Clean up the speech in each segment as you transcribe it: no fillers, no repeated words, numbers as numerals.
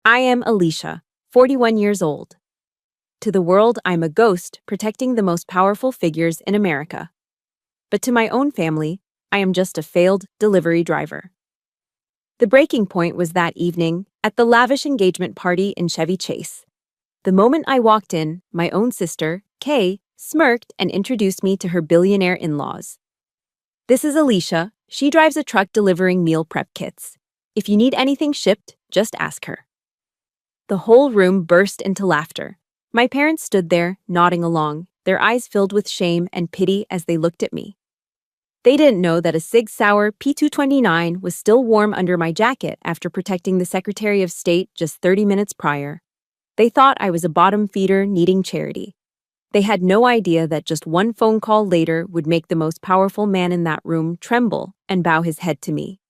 I am Alicia, 41 years old. To the world, I'm a ghost protecting the most powerful figures in America. But to my own family, I am just a failed delivery driver. The breaking point was that evening at the lavish engagement party in Chevy Chase. The moment I walked in, my own sister, Kay, smirked and introduced me to her billionaire in-laws. This is Alicia. She drives a truck delivering meal prep kits. If you need anything shipped, just ask her. The whole room burst into laughter. My parents stood there, nodding along, their eyes filled with shame and pity as they looked at me. They didn't know that a Sig Sauer P229 was still warm under my jacket after protecting the Secretary of State just 30 minutes prior. They thought I was a bottom feeder needing charity. They had no idea that just one phone call later would make the most powerful man in that room tremble and bow his head to me.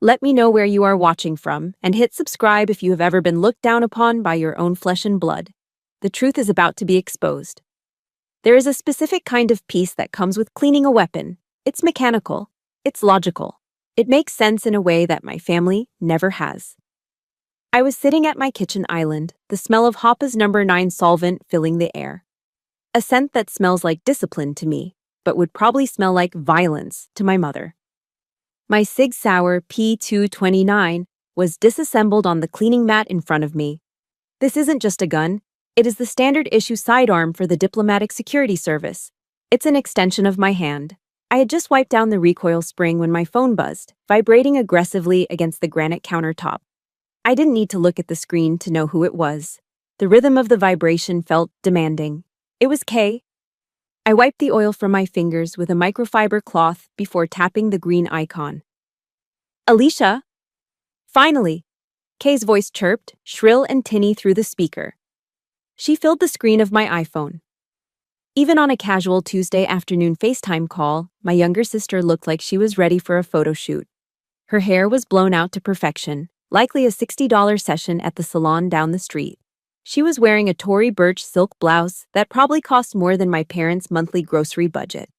Let me know where you are watching from, and hit subscribe if you have ever been looked down upon by your own flesh and blood. The truth is about to be exposed. There is a specific kind of peace that comes with cleaning a weapon. It's mechanical. It's logical. It makes sense in a way that my family never has. I was sitting at my kitchen island, the smell of Hoppa's No. 9 solvent filling the air. A scent that smells like discipline to me, but would probably smell like violence to my mother. My Sig Sauer P229 was disassembled on the cleaning mat in front of me. This isn't just a gun. It is the standard issue sidearm for the Diplomatic Security Service. It's an extension of my hand. I had just wiped down the recoil spring when my phone buzzed, vibrating aggressively against the granite countertop. I didn't need to look at the screen to know who it was. The rhythm of the vibration felt demanding. It was Kay. I wiped the oil from my fingers with a microfiber cloth before tapping the green icon. Alicia! Finally! Kay's voice chirped, shrill and tinny through the speaker. She filled the screen of my iPhone. Even on a casual Tuesday afternoon FaceTime call, my younger sister looked like she was ready for a photo shoot. Her hair was blown out to perfection, likely a $60 session at the salon down the street. She was wearing a Tory Burch silk blouse that probably cost more than my parents' monthly grocery budget.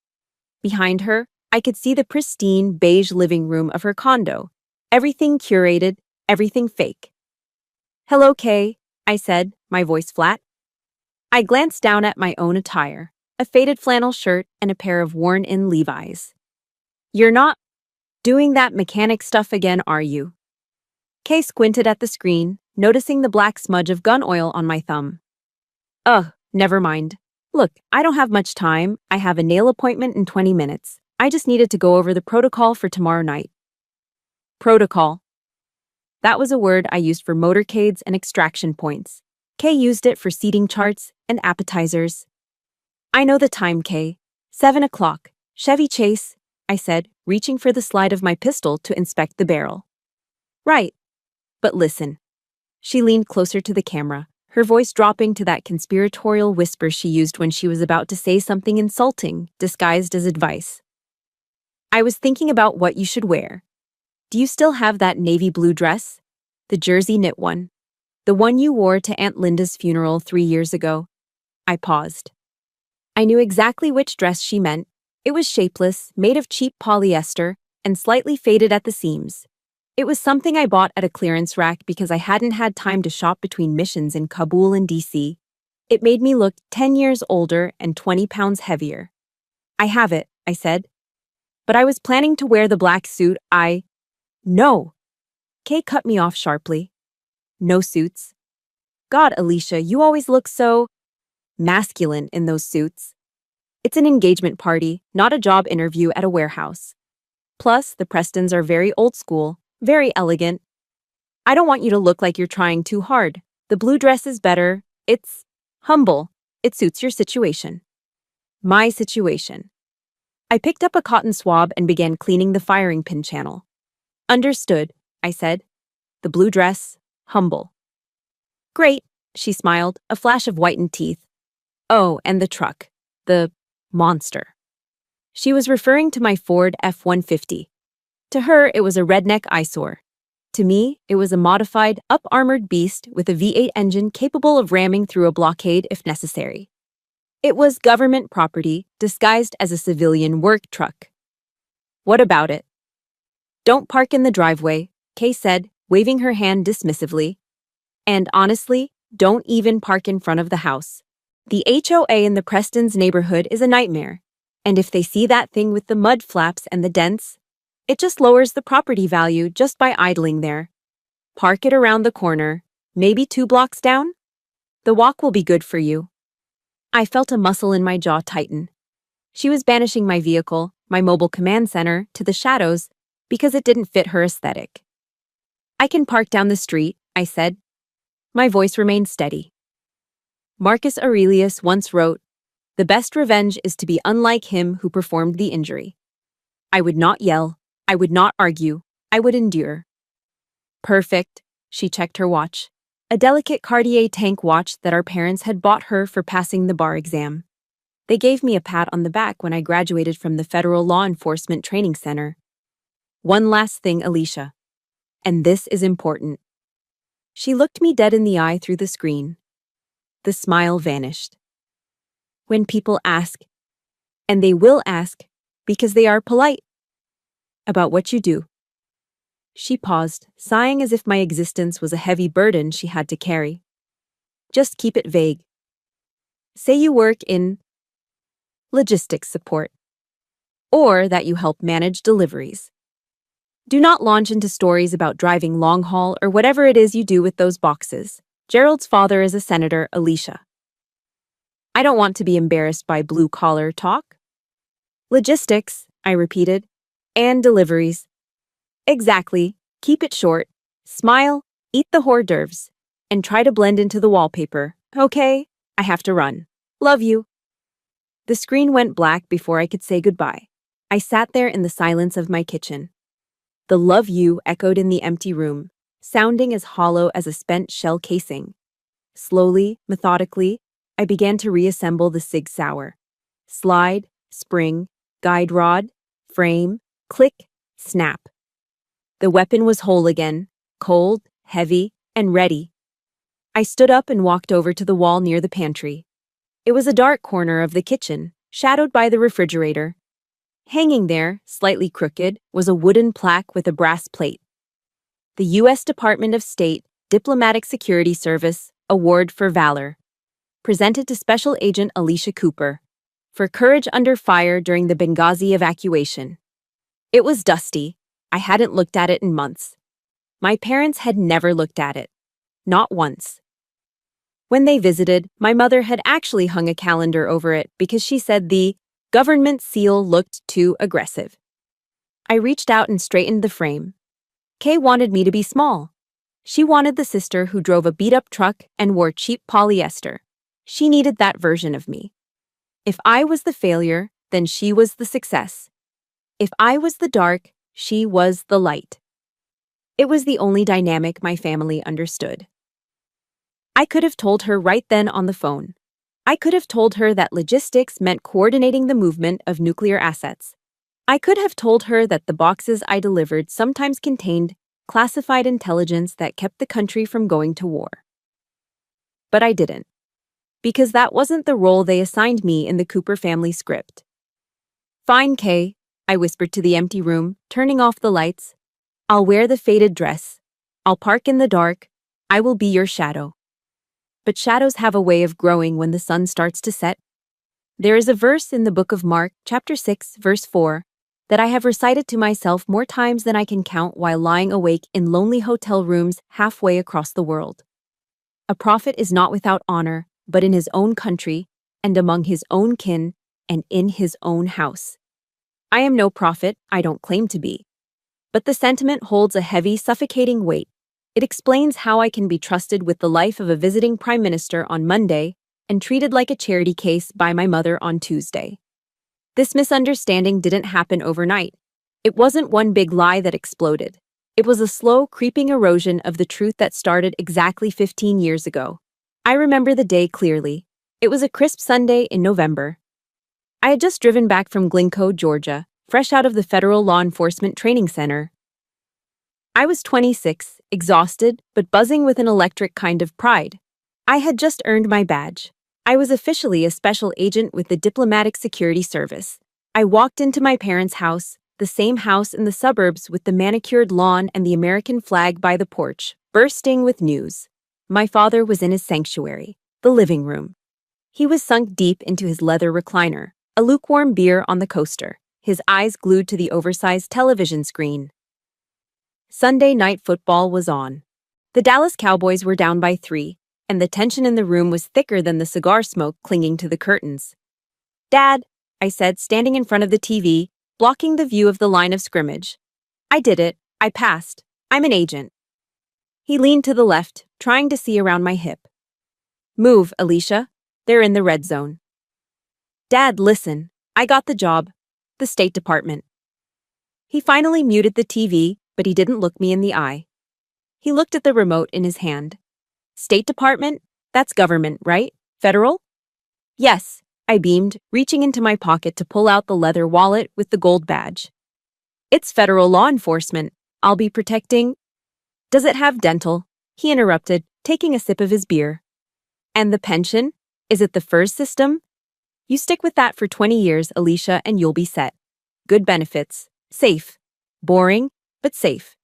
Behind her, I could see the pristine beige living room of her condo. Everything curated, everything fake. "Hello, Kay," I said, my voice flat. I glanced down at my own attire, a faded flannel shirt and a pair of worn-in Levi's. "You're not doing that mechanic stuff again, are you?" Kay squinted at the screen, noticing the black smudge of gun oil on my thumb. "Ugh, never mind. Look, I don't have much time. I have a nail appointment in 20 minutes. I just needed to go over the protocol for tomorrow night." Protocol. That was a word I used for motorcades and extraction points. Kay used it for seating charts and appetizers. "I know the time, Kay. 7 o'clock. Chevy Chase," I said, reaching for the slide of my pistol to inspect the barrel. "Right. But listen." She leaned closer to the camera, her voice dropping to that conspiratorial whisper she used when she was about to say something insulting, disguised as advice. "I was thinking about what you should wear. Do you still have that navy blue dress? The jersey knit one? The one you wore to Aunt Linda's funeral 3 years ago?" I paused. I knew exactly which dress she meant. It was shapeless, made of cheap polyester, and slightly faded at the seams. It was something I bought at a clearance rack because I hadn't had time to shop between missions in Kabul and DC. It made me look 10 years older and 20 pounds heavier. "I have it," I said. "But I was planning to wear the black suit. No!" Kay cut me off sharply. "No suits. God, Alicia, you always look so masculine in those suits. It's an engagement party, not a job interview at a warehouse. Plus, the Prestons are very old school. Very elegant. I don't want you to look like you're trying too hard. The blue dress is better. It's humble. It suits your situation." My situation. I picked up a cotton swab and began cleaning the firing pin channel. "Understood," I said. "The blue dress, humble." "Great," she smiled, a flash of whitened teeth. "Oh, and the truck. The monster." She was referring to my Ford F-150. To her, it was a redneck eyesore. To me, it was a modified, up-armored beast with a V8 engine capable of ramming through a blockade if necessary. It was government property, disguised as a civilian work truck. "What about it?" "Don't park in the driveway," Kay said, waving her hand dismissively. And honestly, don't even park in front of the house. The HOA in the Preston's neighborhood is a nightmare. And if they see that thing with the mud flaps and the dents, it just lowers the property value just by idling there. Park it around the corner, maybe 2 blocks down. The walk will be good for you. I felt a muscle in my jaw tighten. She was banishing my vehicle, my mobile command center, to the shadows because it didn't fit her aesthetic. I can park down the street, I said. My voice remained steady. Marcus Aurelius once wrote, "The best revenge is to be unlike him who performed the injury." I would not yell. I would not argue. I would endure. Perfect. She checked her watch. A delicate Cartier tank watch that our parents had bought her for passing the bar exam. They gave me a pat on the back when I graduated from the Federal Law Enforcement Training Center. One last thing, Alicia. And this is important. She looked me dead in the eye through the screen. The smile vanished. When people ask, and they will ask, because they are polite, about what you do. She paused, sighing as if my existence was a heavy burden she had to carry. Just keep it vague. Say you work in logistics support, or that you help manage deliveries. Do not launch into stories about driving long haul or whatever it is you do with those boxes. Gerald's father is a senator, Alicia. I don't want to be embarrassed by blue-collar talk. Logistics, I repeated, and deliveries. Exactly. Keep it short. Smile, eat the hors d'oeuvres, and try to blend into the wallpaper. Okay? I have to run. Love you. The screen went black before I could say goodbye. I sat there in the silence of my kitchen. The love you echoed in the empty room, sounding as hollow as a spent shell casing. Slowly, methodically, I began to reassemble the Sig Sauer. Slide, spring, guide rod, frame, click, snap. The weapon was whole again, cold, heavy, and ready. I stood up and walked over to the wall near the pantry. It was a dark corner of the kitchen, shadowed by the refrigerator. Hanging there, slightly crooked, was a wooden plaque with a brass plate. The U.S. Department of State Diplomatic Security Service Award for Valor, presented to Special Agent Alicia Cooper, for courage under fire during the Benghazi evacuation. It was dusty. I hadn't looked at it in months. My parents had never looked at it. Not once. When they visited, my mother had actually hung a calendar over it because she said the government seal looked too aggressive. I reached out and straightened the frame. Kay wanted me to be small. She wanted the sister who drove a beat-up truck and wore cheap polyester. She needed that version of me. If I was the failure, then she was the success. If I was the dark, she was the light. It was the only dynamic my family understood. I could have told her right then on the phone. I could have told her that logistics meant coordinating the movement of nuclear assets. I could have told her that the boxes I delivered sometimes contained classified intelligence that kept the country from going to war. But I didn't. Because that wasn't the role they assigned me in the Cooper family script. Fine, Kay, I whispered to the empty room, turning off the lights. I'll wear the faded dress. I'll park in the dark. I will be your shadow. But shadows have a way of growing when the sun starts to set. There is a verse in the book of Mark, chapter 6, verse 4, that I have recited to myself more times than I can count while lying awake in lonely hotel rooms halfway across the world. A prophet is not without honor, but in his own country, and among his own kin, and in his own house. I am no prophet, I don't claim to be. But the sentiment holds a heavy, suffocating weight. It explains how I can be trusted with the life of a visiting prime minister on Monday and treated like a charity case by my mother on Tuesday. This misunderstanding didn't happen overnight. It wasn't one big lie that exploded. It was a slow, creeping erosion of the truth that started exactly 15 years ago. I remember the day clearly. It was a crisp Sunday in November. I had just driven back from Glencoe, Georgia, fresh out of the Federal Law Enforcement Training Center. I was 26, exhausted, but buzzing with an electric kind of pride. I had just earned my badge. I was officially a special agent with the Diplomatic Security Service. I walked into my parents' house, the same house in the suburbs with the manicured lawn and the American flag by the porch, bursting with news. My father was in his sanctuary, the living room. He was sunk deep into his leather recliner, a lukewarm beer on the coaster, his eyes glued to the oversized television screen. Sunday night football was on. The Dallas Cowboys were down by 3, and the tension in the room was thicker than the cigar smoke clinging to the curtains. "Dad," I said, standing in front of the TV, blocking the view of the line of scrimmage. "I did it. I passed. I'm an agent." He leaned to the left, trying to see around my hip. "Move, Alicia. They're in the red zone." "Dad, listen. I got the job. The State Department." He finally muted the TV, but he didn't look me in the eye. He looked at the remote in his hand. "State Department? That's government, right? Federal?" "Yes," I beamed, reaching into my pocket to pull out the leather wallet with the gold badge. "It's federal law enforcement. I'll be protecting—" "Does it have dental?" he interrupted, taking a sip of his beer. "And the pension? Is it the FERS system? You stick with that for 20 years, Alicia, and you'll be set. Good benefits. Safe. Boring, but safe."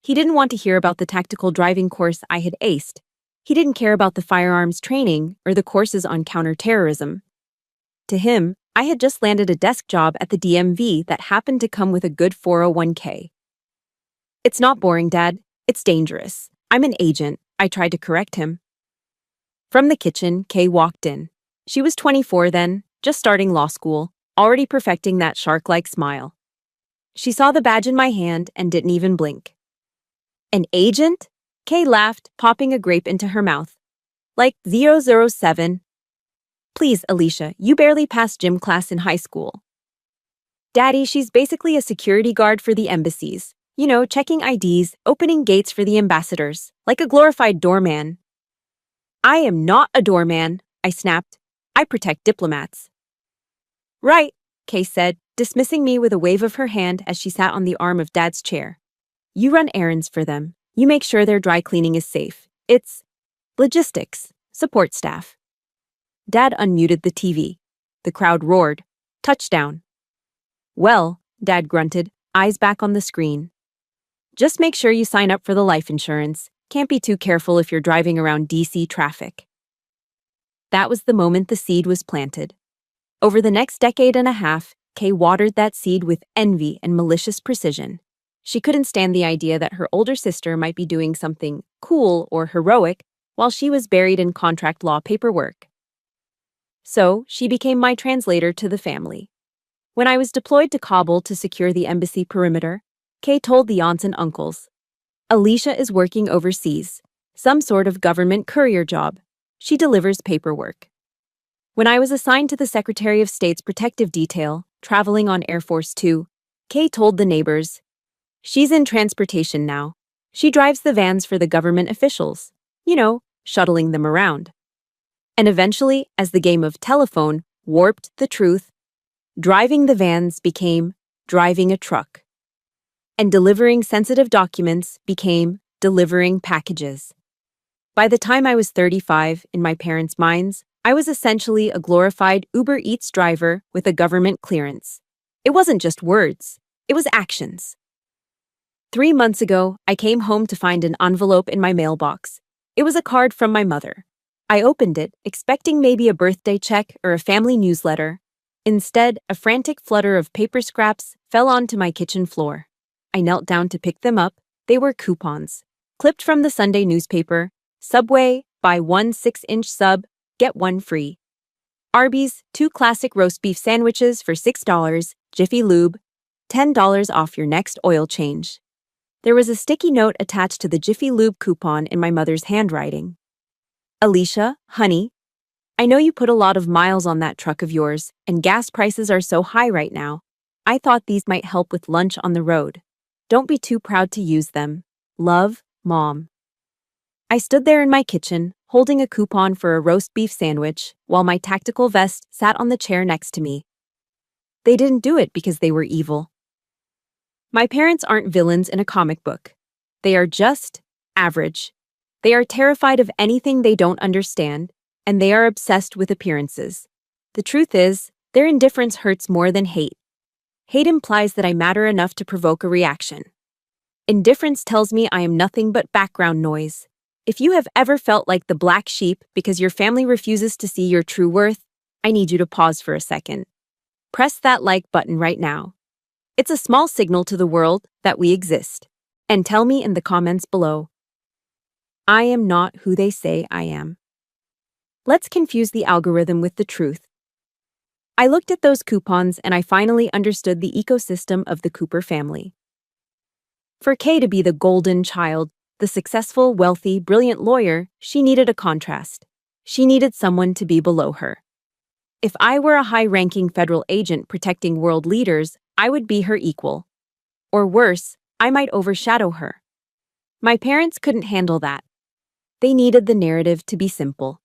He didn't want to hear about the tactical driving course I had aced. He didn't care about the firearms training or the courses on counterterrorism. To him, I had just landed a desk job at the DMV that happened to come with a good 401k. "It's not boring, Dad. It's dangerous. I'm an agent," I tried to correct him. From the kitchen, Kay walked in. She was 24 then, just starting law school, already perfecting that shark-like smile. She saw the badge in my hand and didn't even blink. "An agent?" Kay laughed, popping a grape into her mouth. "Like 007. Please, Alicia, you barely passed gym class in high school." "Daddy, she's basically a security guard for the embassies. You know, checking IDs, opening gates for the ambassadors, like a glorified doorman." "I am not a doorman," I snapped. "I protect diplomats." "Right," Kay said, dismissing me with a wave of her hand as she sat on the arm of Dad's chair. "You run errands for them. You make sure their dry cleaning is safe. It's logistics, support staff." Dad unmuted the TV. The crowd roared. "Touchdown." "Well," Dad grunted, eyes back on the screen. "Just make sure you sign up for the life insurance. Can't be too careful if you're driving around DC traffic." That was the moment the seed was planted. Over the next decade and a half, Kay watered that seed with envy and malicious precision. She couldn't stand the idea that her older sister might be doing something cool or heroic while she was buried in contract law paperwork. So, she became my translator to the family. When I was deployed to Kabul to secure the embassy perimeter, Kay told the aunts and uncles, "Alicia is working overseas, some sort of government courier job. She delivers paperwork." When I was assigned to the Secretary of State's protective detail, traveling on Air Force 2, Kay told the neighbors, "She's in transportation now. She drives the vans for the government officials. You know, shuttling them around." And eventually, as the game of telephone warped the truth, driving the vans became driving a truck. And delivering sensitive documents became delivering packages. By the time I was 35, in my parents' minds, I was essentially a glorified Uber Eats driver with a government clearance. It wasn't just words, it was actions. 3 months ago, I came home to find an envelope in my mailbox. It was a card from my mother. I opened it, expecting maybe a birthday check or a family newsletter. Instead, a frantic flutter of paper scraps fell onto my kitchen floor. I knelt down to pick them up. They were coupons, clipped from the Sunday newspaper. Subway, buy 1 6-inch sub, get 1 free. Arby's, 2 classic roast beef sandwiches for $6. Jiffy Lube, $10 off your next oil change. There was a sticky note attached to the Jiffy Lube coupon in my mother's handwriting. "Alicia, honey, I know you put a lot of miles on that truck of yours, and gas prices are so high right now. I thought these might help with lunch on the road. Don't be too proud to use them. Love, Mom." I stood there in my kitchen, holding a coupon for a roast beef sandwich, while my tactical vest sat on the chair next to me. They didn't do it because they were evil. My parents aren't villains in a comic book. They are just average. They are terrified of anything they don't understand, and they are obsessed with appearances. The truth is, their indifference hurts more than hate. Hate implies that I matter enough to provoke a reaction. Indifference tells me I am nothing but background noise. If you have ever felt like the black sheep because your family refuses to see your true worth, I need you to pause for a second. Press that like button right now. It's a small signal to the world that we exist. And tell me in the comments below, I am not who they say I am. Let's confuse the algorithm with the truth. I looked at those coupons and I finally understood the ecosystem of the Cooper family. For Kay to be the golden child, the successful, wealthy, brilliant lawyer, she needed a contrast. She needed someone to be below her. If I were a high-ranking federal agent protecting world leaders, I would be her equal. Or worse, I might overshadow her. My parents couldn't handle that. They needed the narrative to be simple.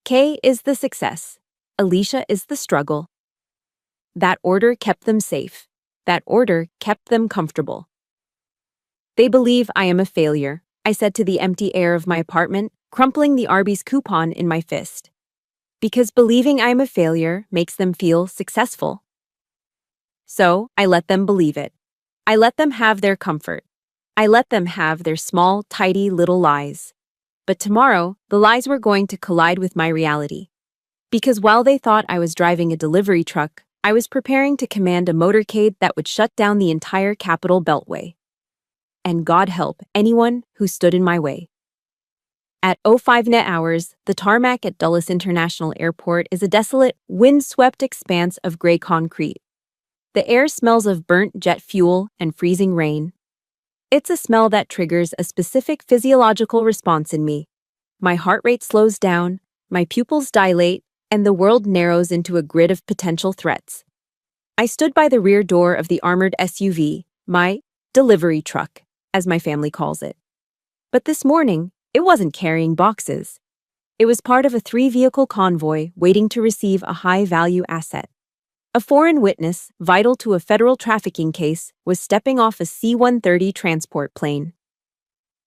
Kay is the success. Alicia is the struggle. That order kept them safe. That order kept them comfortable. They believe I am a failure, I said to the empty air of my apartment, crumpling the Arby's coupon in my fist. Because believing I am a failure makes them feel successful. So, I let them believe it. I let them have their comfort. I let them have their small, tidy little lies. But tomorrow, the lies were going to collide with my reality. Because while they thought I was driving a delivery truck, I was preparing to command a motorcade that would shut down the entire Capitol Beltway. And God help anyone who stood in my way. At 05 net hours, the tarmac at Dulles International Airport is a desolate, wind-swept expanse of gray concrete. The air smells of burnt jet fuel and freezing rain. It's a smell that triggers a specific physiological response in me. My heart rate slows down, my pupils dilate, and the world narrows into a grid of potential threats. I stood by the rear door of the armored SUV, my delivery truck, as my family calls it. But this morning, it wasn't carrying boxes. It was part of a 3-vehicle convoy waiting to receive a high-value asset. A foreign witness, vital to a federal trafficking case, was stepping off a C-130 transport plane.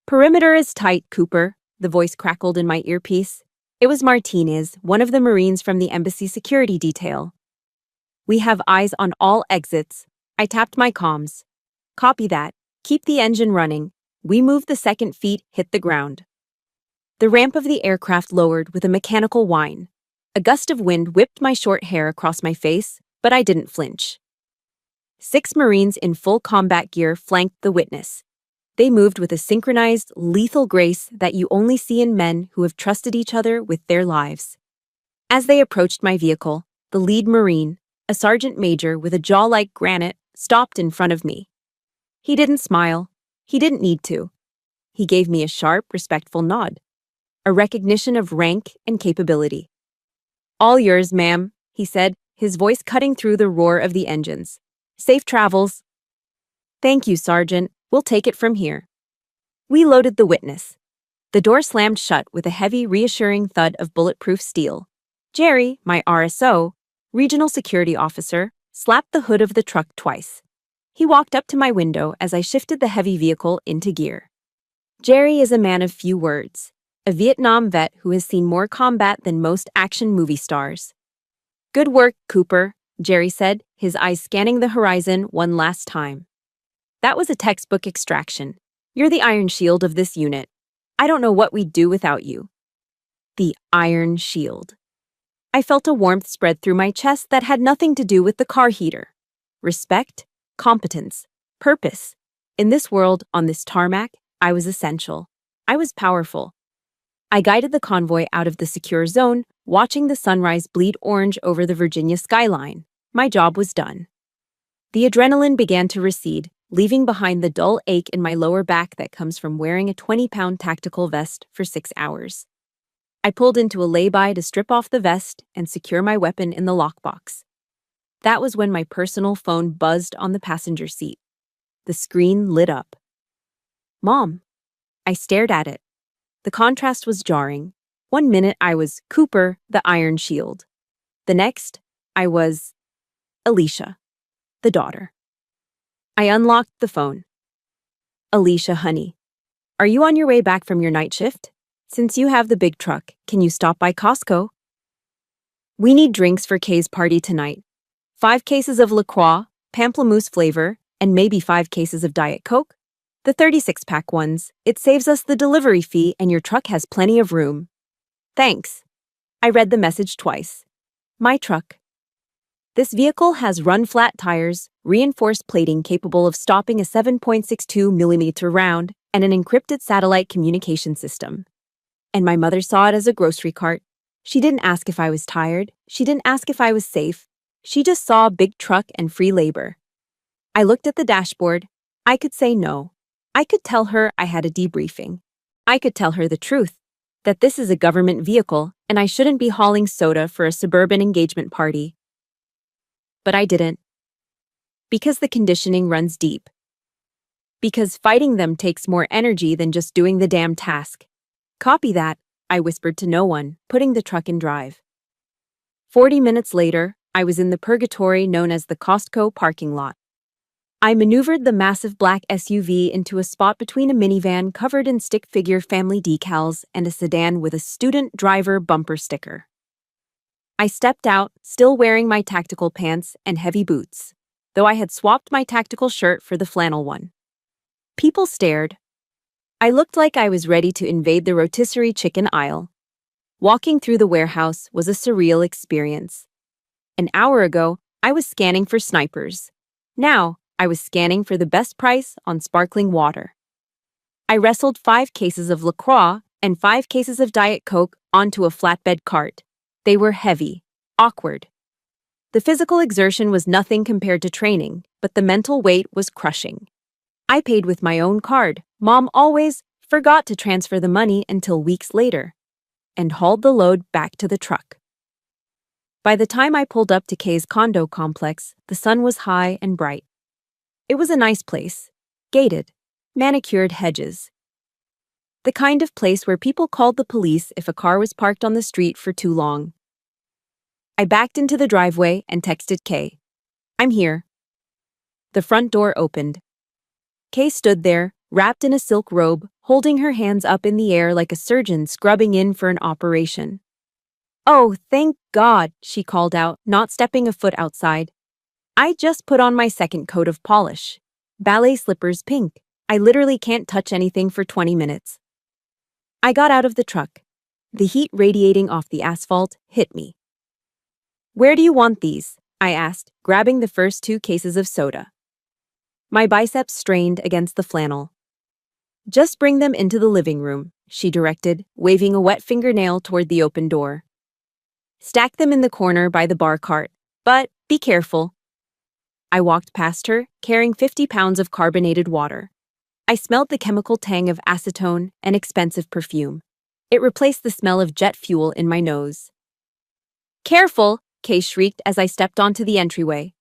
Perimeter is tight, Cooper, the voice crackled in my earpiece. It was Martinez, one of the Marines from the embassy security detail. We have eyes on all exits. I tapped my comms. Copy that. Keep the engine running. We move the second feet hit the ground. The ramp of the aircraft lowered with a mechanical whine. A gust of wind whipped my short hair across my face, but I didn't flinch. 6 Marines in full combat gear flanked the witness. They moved with a synchronized, lethal grace that you only see in men who have trusted each other with their lives. As they approached my vehicle, the lead Marine, a sergeant major with a jaw like granite, stopped in front of me. He didn't smile. He didn't need to. He gave me a sharp, respectful nod, a recognition of rank and capability. All yours, ma'am, he said, his voice cutting through the roar of the engines. Safe travels. Thank you, Sergeant. We'll take it from here. We loaded the witness. The door slammed shut with a heavy, reassuring thud of bulletproof steel. Jerry, my RSO, regional security officer, slapped the hood of the truck twice. He walked up to my window as I shifted the heavy vehicle into gear. Jerry is a man of few words, a Vietnam vet who has seen more combat than most action movie stars. Good work, Cooper, Jerry said, his eyes scanning the horizon one last time. That was a textbook extraction. You're the iron shield of this unit. I don't know what we'd do without you. The iron shield. I felt a warmth spread through my chest that had nothing to do with the car heater. Respect, competence, purpose. In this world, on this tarmac, I was essential. I was powerful. I guided the convoy out of the secure zone, watching the sunrise bleed orange over the Virginia skyline. My job was done. The adrenaline began to recede, leaving behind the dull ache in my lower back that comes from wearing a 20-pound tactical vest for 6 hours. I pulled into a lay-by to strip off the vest and secure my weapon in the lockbox. That was when my personal phone buzzed on the passenger seat. The screen lit up. Mom. I stared at it. The contrast was jarring. 1 minute I was Cooper, the Iron Shield. The next, I was Alicia, the daughter. I unlocked the phone. Alicia, honey, are you on your way back from your night shift? Since you have the big truck, can you stop by Costco? We need drinks for Kay's party tonight. 5 cases of La Croix, pamplemousse flavor, and maybe 5 cases of Diet Coke. The 36-pack ones. It saves us the delivery fee and your truck has plenty of room. Thanks. I read the message twice. My truck. This vehicle has run-flat tires, reinforced plating capable of stopping a 7.62mm round, and an encrypted satellite communication system. And my mother saw it as a grocery cart. She didn't ask if I was tired. She didn't ask if I was safe. She just saw a big truck and free labor. I looked at the dashboard. I could say no. I could tell her I had a debriefing. I could tell her the truth, that this is a government vehicle and I shouldn't be hauling soda for a suburban engagement party. But I didn't. Because the conditioning runs deep. Because fighting them takes more energy than just doing the damn task. Copy that, I whispered to no one, putting the truck in drive. 40 minutes later, I was in the purgatory known as the Costco parking lot. I maneuvered the massive black SUV into a spot between a minivan covered in stick figure family decals and a sedan with a student driver bumper sticker. I stepped out, still wearing my tactical pants and heavy boots, though I had swapped my tactical shirt for the flannel one. People stared. I looked like I was ready to invade the rotisserie chicken aisle. Walking through the warehouse was a surreal experience. An hour ago, I was scanning for snipers. Now, I was scanning for the best price on sparkling water. I wrestled 5 cases of LaCroix and 5 cases of Diet Coke onto a flatbed cart. They were heavy, awkward. The physical exertion was nothing compared to training, but the mental weight was crushing. I paid with my own card. Mom always forgot to transfer the money until weeks later, and hauled the load back to the truck. By the time I pulled up to Kay's condo complex, the sun was high and bright. It was a nice place, gated, manicured hedges. The kind of place where people called the police if a car was parked on the street for too long. I backed into the driveway and texted Kay. I'm here. The front door opened. Kay stood there, wrapped in a silk robe, holding her hands up in the air like a surgeon scrubbing in for an operation. Oh, thank God, she called out, not stepping a foot outside. I just put on my second coat of polish. Ballet slippers pink. I literally can't touch anything for 20 minutes. I got out of the truck. The heat radiating off the asphalt hit me. Where do you want these? I asked, grabbing the first 2 cases of soda. My biceps strained against the flannel. Just bring them into the living room, she directed, waving a wet fingernail toward the open door. Stack them in the corner by the bar cart, but be careful. I walked past her, carrying 50 pounds of carbonated water. I smelled the chemical tang of acetone and expensive perfume. It replaced the smell of jet fuel in my nose. Careful, Kay shrieked as I stepped onto the entryway.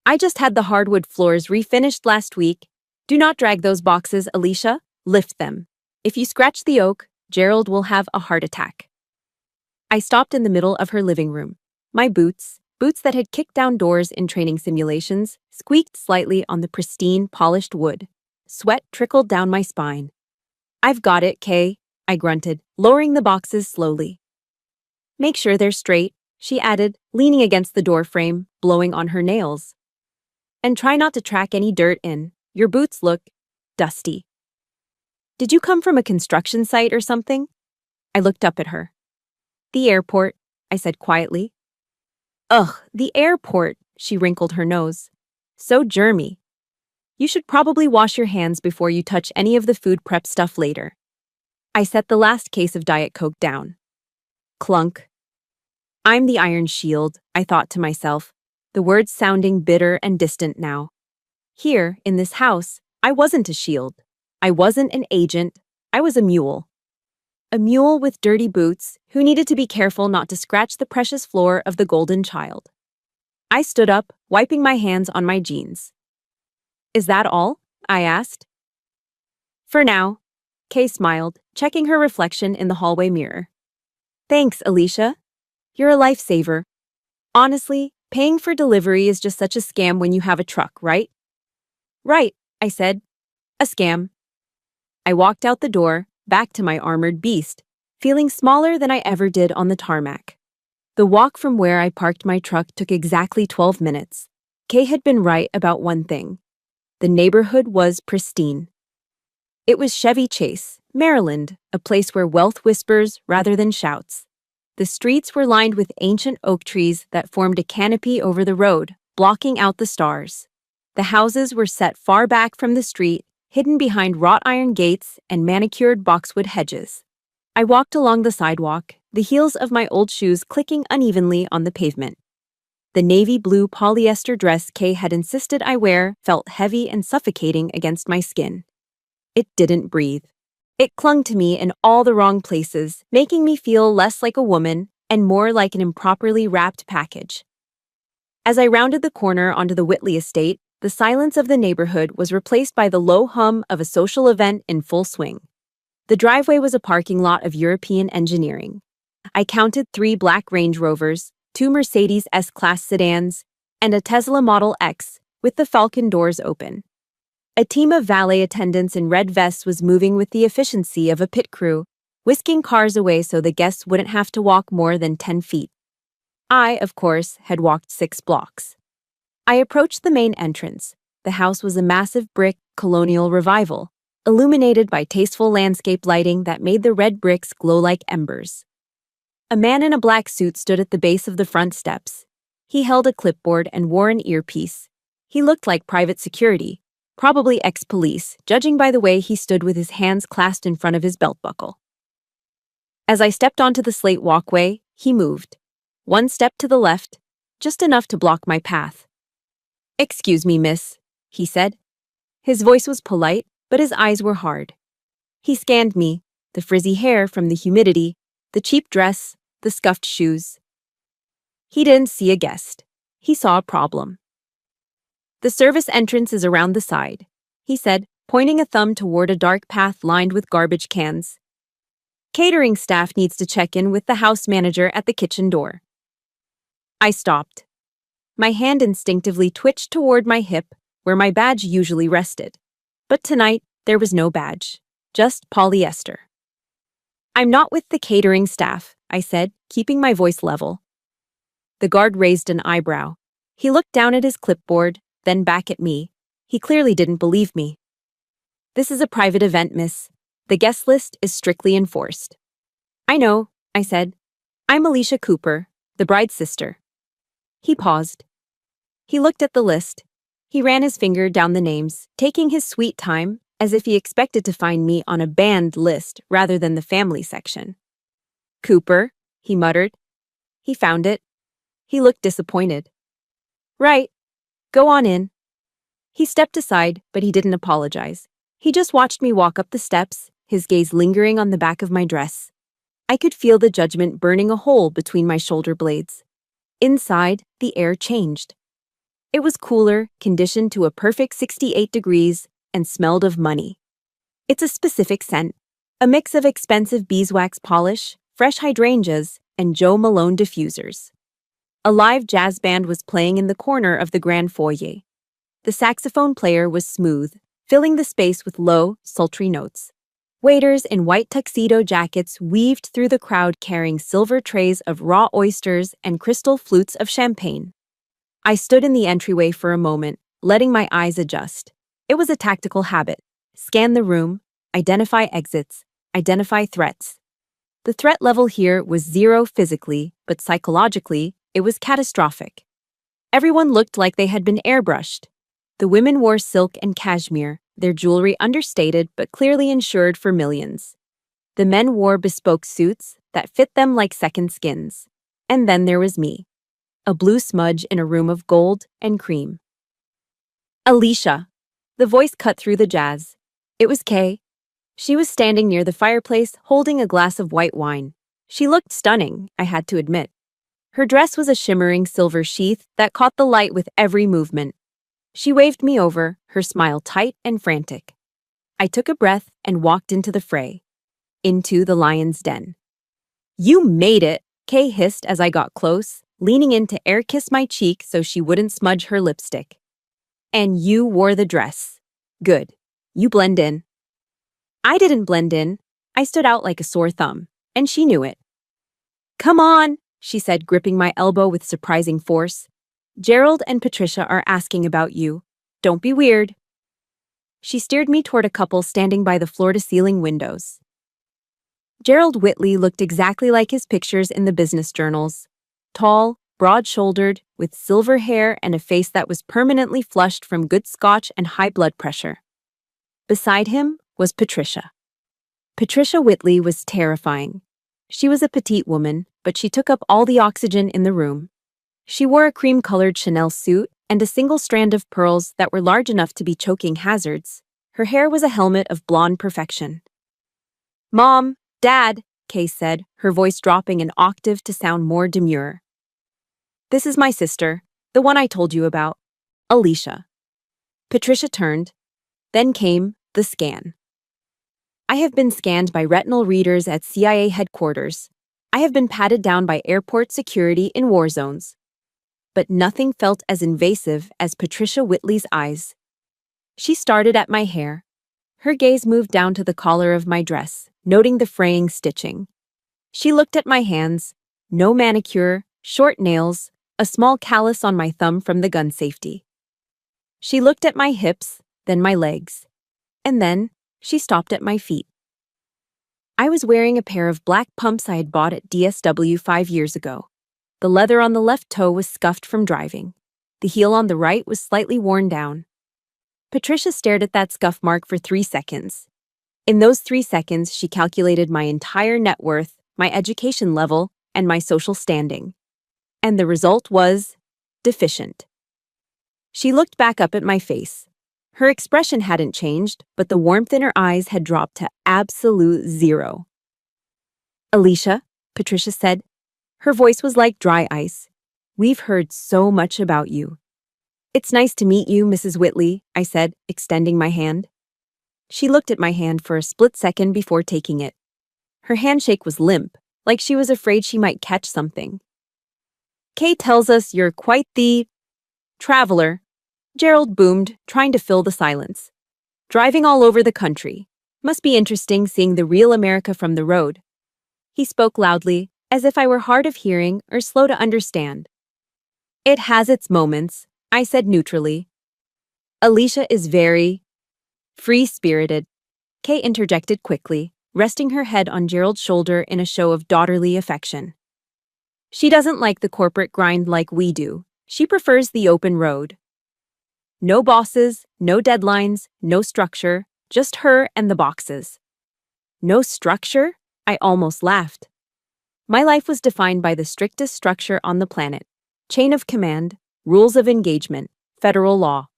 I just had the hardwood floors refinished last week. Do not drag those boxes, Alicia. Lift them. If you scratch the oak, Gerald will have a heart attack. I stopped in the middle of her living room. My boots that had kicked down doors in training simulations, squeaked slightly on the pristine, polished wood. Sweat trickled down my spine. I've got it, Kay, I grunted, lowering the boxes slowly. Make sure they're straight, she added, leaning against the doorframe, blowing on her nails. And try not to track any dirt in. Your boots look dusty. Did you come from a construction site or something? I looked up at her. The airport, I said quietly. Ugh, the airport, she wrinkled her nose. So germy. You should probably wash your hands before you touch any of the food prep stuff later. I set the last case of Diet Coke down. Clunk. I'm the Iron Shield, I thought to myself, the words sounding bitter and distant now. Here, in this house, I wasn't a shield. I wasn't an agent. I was a mule. A mule with dirty boots who needed to be careful not to scratch the precious floor of the Golden Child. I stood up, wiping my hands on my jeans. Is that all? I asked. For now, Kay smiled, checking her reflection in the hallway mirror. Thanks, Alicia. You're a lifesaver. Honestly, paying for delivery is just such a scam when you have a truck, right? Right, I said. A scam. I walked out the door, back to my armored beast, feeling smaller than I ever did on the tarmac. The walk from where I parked my truck took exactly 12 minutes. Kay had been right about one thing. The neighborhood was pristine. It was Chevy Chase, Maryland, a place where wealth whispers rather than shouts. The streets were lined with ancient oak trees that formed a canopy over the road, blocking out the stars. The houses were set far back from the street, hidden behind wrought iron gates and manicured boxwood hedges. I walked along the sidewalk, the heels of my old shoes clicking unevenly on the pavement. The navy blue polyester dress Kay had insisted I wear felt heavy and suffocating against my skin. It didn't breathe. It clung to me in all the wrong places, making me feel less like a woman and more like an improperly wrapped package. As I rounded the corner onto the Whitley estate, the silence of the neighborhood was replaced by the low hum of a social event in full swing. The driveway was a parking lot of European engineering. I counted 3 black Range Rovers, 2 Mercedes S-Class sedans, and a Tesla Model X with the Falcon doors open. A team of valet attendants in red vests was moving with the efficiency of a pit crew, whisking cars away so the guests wouldn't have to walk more than 10 feet. I, of course, had walked 6 blocks. I approached the main entrance. The house was a massive brick colonial revival, illuminated by tasteful landscape lighting that made the red bricks glow like embers. A man in a black suit stood at the base of the front steps. He held a clipboard and wore an earpiece. He looked like private security, probably ex-police, judging by the way he stood with his hands clasped in front of his belt buckle. As I stepped onto the slate walkway, he moved. 1 step to the left, just enough to block my path. "Excuse me, miss," he said. His voice was polite, but his eyes were hard. He scanned me, the frizzy hair from the humidity, the cheap dress, the scuffed shoes. He didn't see a guest. He saw a problem. "The service entrance is around the side," he said, pointing a thumb toward a dark path lined with garbage cans. "Catering staff needs to check in with the house manager at the kitchen door." I stopped. My hand instinctively twitched toward my hip, where my badge usually rested. But tonight, there was no badge, just polyester. "I'm not with the catering staff," I said, keeping my voice level. The guard raised an eyebrow. He looked down at his clipboard, then back at me. He clearly didn't believe me. "This is a private event, miss. The guest list is strictly enforced." "I know," I said. "I'm Alicia Cooper, the bride's sister." He paused. He looked at the list. He ran his finger down the names, taking his sweet time, as if he expected to find me on a banned list rather than the family section. "Cooper," he muttered. He found it. He looked disappointed. "Right. Go on in." He stepped aside, but he didn't apologize. He just watched me walk up the steps, his gaze lingering on the back of my dress. I could feel the judgment burning a hole between my shoulder blades. Inside, the air changed. It was cooler, conditioned to a perfect 68 degrees, and smelled of money. It's a specific scent, a mix of expensive beeswax polish, fresh hydrangeas, and Joe Malone diffusers. A live jazz band was playing in the corner of the grand foyer. The saxophone player was smooth, filling the space with low, sultry notes. Waiters in white tuxedo jackets weaved through the crowd carrying silver trays of raw oysters and crystal flutes of champagne. I stood in the entryway for a moment, letting my eyes adjust. It was a tactical habit. Scan the room, identify exits, identify threats. The threat level here was 0 physically, but psychologically, it was catastrophic. Everyone looked like they had been airbrushed. The women wore silk and cashmere, their jewelry understated but clearly insured for millions. The men wore bespoke suits that fit them like second skins. And then there was me, a blue smudge in a room of gold and cream. "Alicia." The voice cut through the jazz. It was Kay. She was standing near the fireplace, holding a glass of white wine. She looked stunning, I had to admit. Her dress was a shimmering silver sheath that caught the light with every movement. She waved me over, her smile tight and frantic. I took a breath and walked into the fray. Into the lion's den. "You made it," Kay hissed as I got close, leaning in to air-kiss my cheek so she wouldn't smudge her lipstick. "And you wore the dress. Good. You blend in." I didn't blend in. I stood out like a sore thumb, and she knew it. "Come on," she said, gripping my elbow with surprising force. "Gerald and Patricia are asking about you. Don't be weird." She steered me toward a couple standing by the floor-to-ceiling windows. Gerald Whitley looked exactly like his pictures in the business journals. Tall, broad-shouldered, with silver hair and a face that was permanently flushed from good scotch and high blood pressure. Beside him was Patricia. Patricia Whitley was terrifying. She was a petite woman, but she took up all the oxygen in the room. She wore a cream-colored Chanel suit and a single strand of pearls that were large enough to be choking hazards. Her hair was a helmet of blonde perfection. "Mom, Dad," Kay said, her voice dropping an octave to sound more demure. "This is my sister, the one I told you about, Alicia." Patricia turned. Then came the scan. I have been scanned by retinal readers at CIA headquarters. I have been patted down by airport security in war zones. But nothing felt as invasive as Patricia Whitley's eyes. She started at my hair. Her gaze moved down to the collar of my dress, noting the fraying stitching. She looked at my hands. No manicure, short nails, a small callus on my thumb from the gun safety. She looked at my hips, then my legs. And then she stopped at my feet. I was wearing a pair of black pumps I had bought at DSW 5 years ago. The leather on the left toe was scuffed from driving. The heel on the right was slightly worn down. Patricia stared at that scuff mark for 3 seconds. In those 3 seconds, she calculated my entire net worth, my education level, and my social standing. And the result was deficient. She looked back up at my face. Her expression hadn't changed, but the warmth in her eyes had dropped to absolute zero. "Alicia," Patricia said. Her voice was like dry ice. "We've heard so much about you." "It's nice to meet you, Mrs. Whitley," I said, extending my hand. She looked at my hand for a split second before taking it. Her handshake was limp, like she was afraid she might catch something. "Kay tells us you're quite the traveler," Gerald boomed, trying to fill the silence. "Driving all over the country. Must be interesting seeing the real America from the road." He spoke loudly, as if I were hard of hearing or slow to understand. "It has its moments," I said neutrally. "Alicia is very free-spirited," Kay interjected quickly, resting her head on Gerald's shoulder in a show of daughterly affection. "She doesn't like the corporate grind like we do. She prefers the open road. No bosses, no deadlines, no structure, just her and the boxes." "No structure?" I almost laughed. My life was defined by the strictest structure on the planet. Chain of command, rules of engagement, federal law.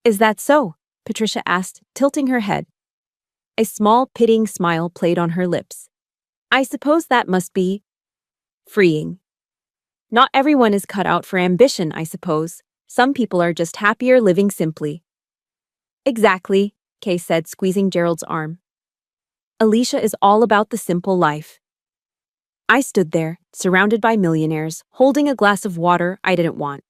"Is that so?" Patricia asked, tilting her head. A small, pitying smile played on her lips. "I suppose that must be freeing. Not everyone is cut out for ambition, I suppose. Some people are just happier living simply." "Exactly," Kay said, squeezing Gerald's arm. "Alicia is all about the simple life." I stood there, surrounded by millionaires, holding a glass of water I didn't want,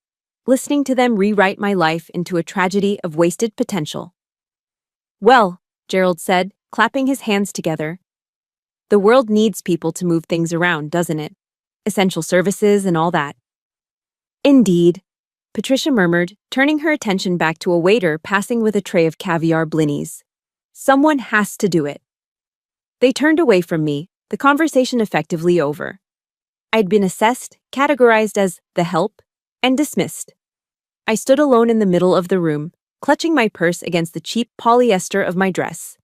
listening to them rewrite my life into a tragedy of wasted potential. "Well," Gerald said, clapping his hands together, "the world needs people to move things around, doesn't it? Essential services and all that." "Indeed," Patricia murmured, turning her attention back to a waiter passing with a tray of caviar blinis. "Someone has to do it." They turned away from me, the conversation effectively over. I'd been assessed, categorized as the help, and dismissed. I stood alone in the middle of the room, clutching my purse against the cheap polyester of my dress.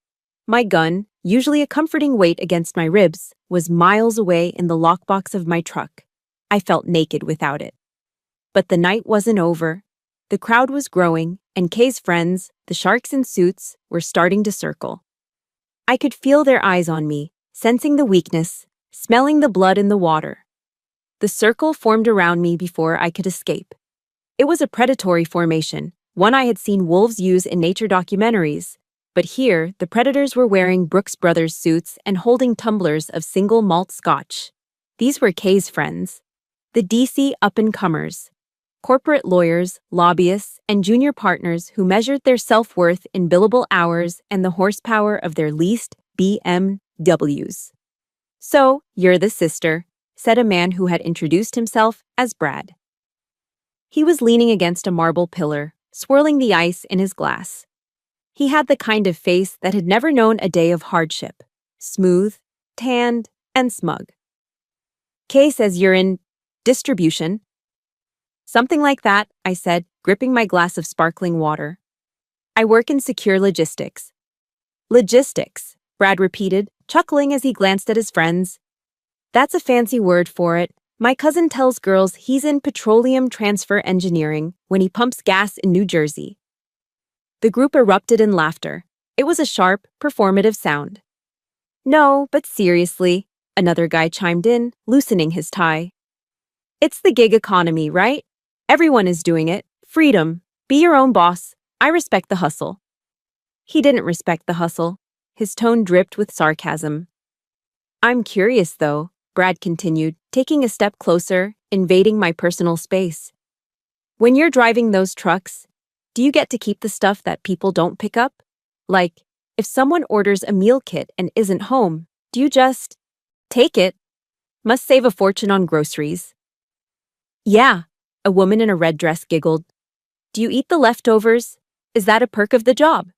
My gun, usually a comforting weight against my ribs, was miles away in the lockbox of my truck. I felt naked without it. But the night wasn't over. The crowd was growing, and Kay's friends, the sharks in suits, were starting to circle. I could feel their eyes on me, sensing the weakness, smelling the blood in the water. The circle formed around me before I could escape. It was a predatory formation, one I had seen wolves use in nature documentaries. But here, the predators were wearing Brooks Brothers suits and holding tumblers of single malt scotch. These were Kay's friends, the DC up-and-comers. Corporate lawyers, lobbyists, and junior partners who measured their self-worth in billable hours and the horsepower of their leased BMWs. "So, you're the sister," said a man who had introduced himself as Brad. He was leaning against a marble pillar, swirling the ice in his glass. He had the kind of face that had never known a day of hardship. Smooth, tanned, and smug. Kay says you're in distribution. Something like that, I said, gripping my glass of sparkling water. I work in secure logistics. Logistics, Brad repeated, chuckling as he glanced at his friends. That's a fancy word for it. My cousin tells girls he's in petroleum transfer engineering when he pumps gas in New Jersey. The group erupted in laughter. It was a sharp, performative sound. No, but seriously, another guy chimed in, loosening his tie. It's the gig economy, right? Everyone is doing it. Freedom. Be your own boss. I respect the hustle. He didn't respect the hustle. His tone dripped with sarcasm. I'm curious, though, Brad continued, taking a step closer, invading my personal space. When you're driving those trucks, do you get to keep the stuff that people don't pick up? Like, if someone orders a meal kit and isn't home, do you just take it? Must save a fortune on groceries. Yeah, a woman in a red dress giggled. Do you eat the leftovers? Is that a perk of the job?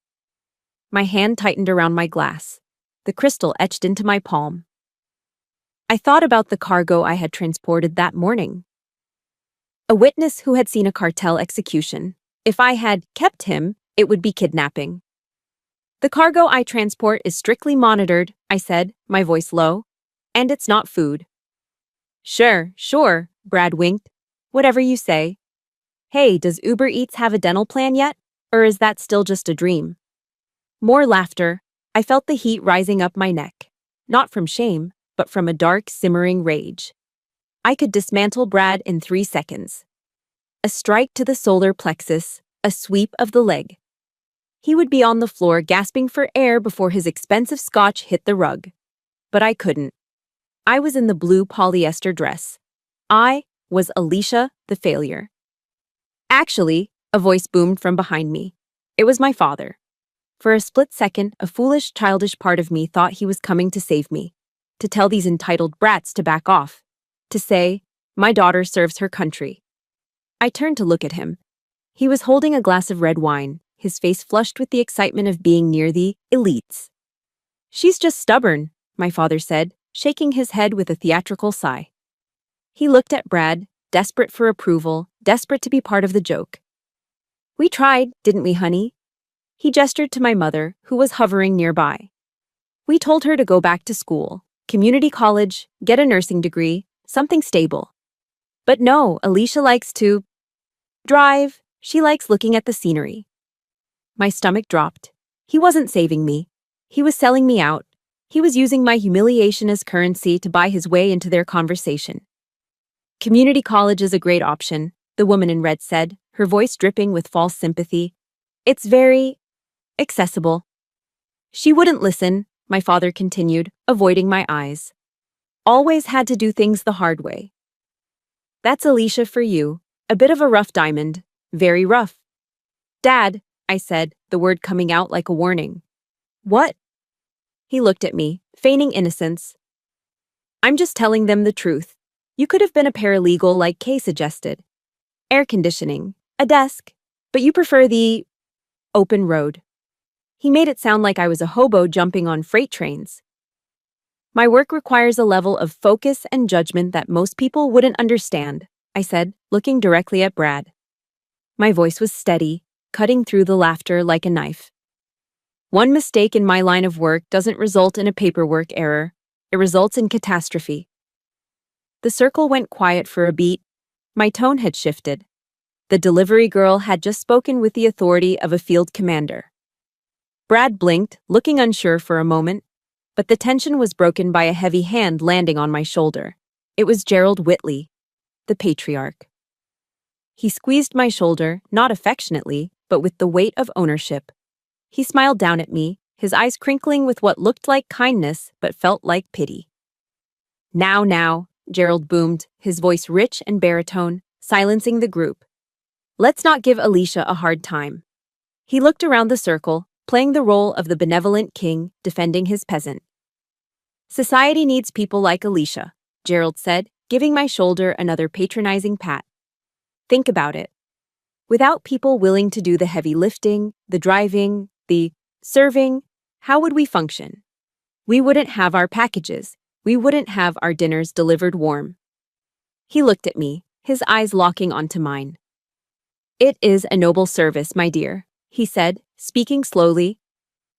My hand tightened around my glass. The crystal etched into my palm. I thought about the cargo I had transported that morning. A witness who had seen a cartel execution. If I had kept him, it would be kidnapping. The cargo I transport is strictly monitored, I said, my voice low. And it's not food. Sure, Brad winked. Whatever you say. Hey, does Uber Eats have a dental plan yet? Or is that still just a dream? More laughter. I felt the heat rising up my neck. Not from shame, but from a dark, simmering rage. I could dismantle Brad in 3 seconds. A strike to the solar plexus, a sweep of the leg. He would be on the floor gasping for air before his expensive scotch hit the rug. But I couldn't. I was in the blue polyester dress. I was Alicia the failure. Actually, a voice boomed from behind me. It was my father. For a split second, a foolish, childish part of me thought he was coming to save me, to tell these entitled brats to back off, to say, my daughter serves her country. I turned to look at him. He was holding a glass of red wine, his face flushed with the excitement of being near the elites. She's just stubborn, my father said, shaking his head with a theatrical sigh. He looked at Brad, desperate for approval, desperate to be part of the joke. We tried, didn't we, honey? He gestured to my mother, who was hovering nearby. We told her to go back to school, community college, get a nursing degree, something stable. But no, Alicia likes to drive. She likes looking at the scenery. My stomach dropped. He wasn't saving me. He was selling me out. He was using my humiliation as currency to buy his way into their conversation. Community college is a great option, the woman in red said, her voice dripping with false sympathy. It's very accessible. She wouldn't listen, my father continued, avoiding my eyes. Always had to do things the hard way. That's Alicia for you, a bit of a rough diamond, very rough. Dad, I said, the word coming out like a warning. What? He looked at me, feigning innocence. I'm just telling them the truth. You could have been a paralegal like Kay suggested. Air conditioning, a desk, but you prefer the open road. He made it sound like I was a hobo jumping on freight trains. My work requires a level of focus and judgment that most people wouldn't understand, I said, looking directly at Brad. My voice was steady, cutting through the laughter like a knife. One mistake in my line of work doesn't result in a paperwork error. It results in catastrophe. The circle went quiet for a beat. My tone had shifted. The delivery girl had just spoken with the authority of a field commander. Brad blinked, looking unsure for a moment, but the tension was broken by a heavy hand landing on my shoulder. It was Gerald Whitley, the patriarch. He squeezed my shoulder, not affectionately, but with the weight of ownership. He smiled down at me, his eyes crinkling with what looked like kindness but felt like pity. Now, Gerald boomed, his voice rich and baritone, silencing the group. Let's not give Alicia a hard time. He looked around the circle, playing the role of the benevolent king defending his peasant. Society needs people like Alicia, Gerald said, giving my shoulder another patronizing pat. Think about it. Without people willing to do the heavy lifting, the driving, The serving, how would we function? We wouldn't have our packages. We wouldn't have our dinners delivered warm. He looked at me, his eyes locking onto mine. It is a noble service, my dear, he said, speaking slowly,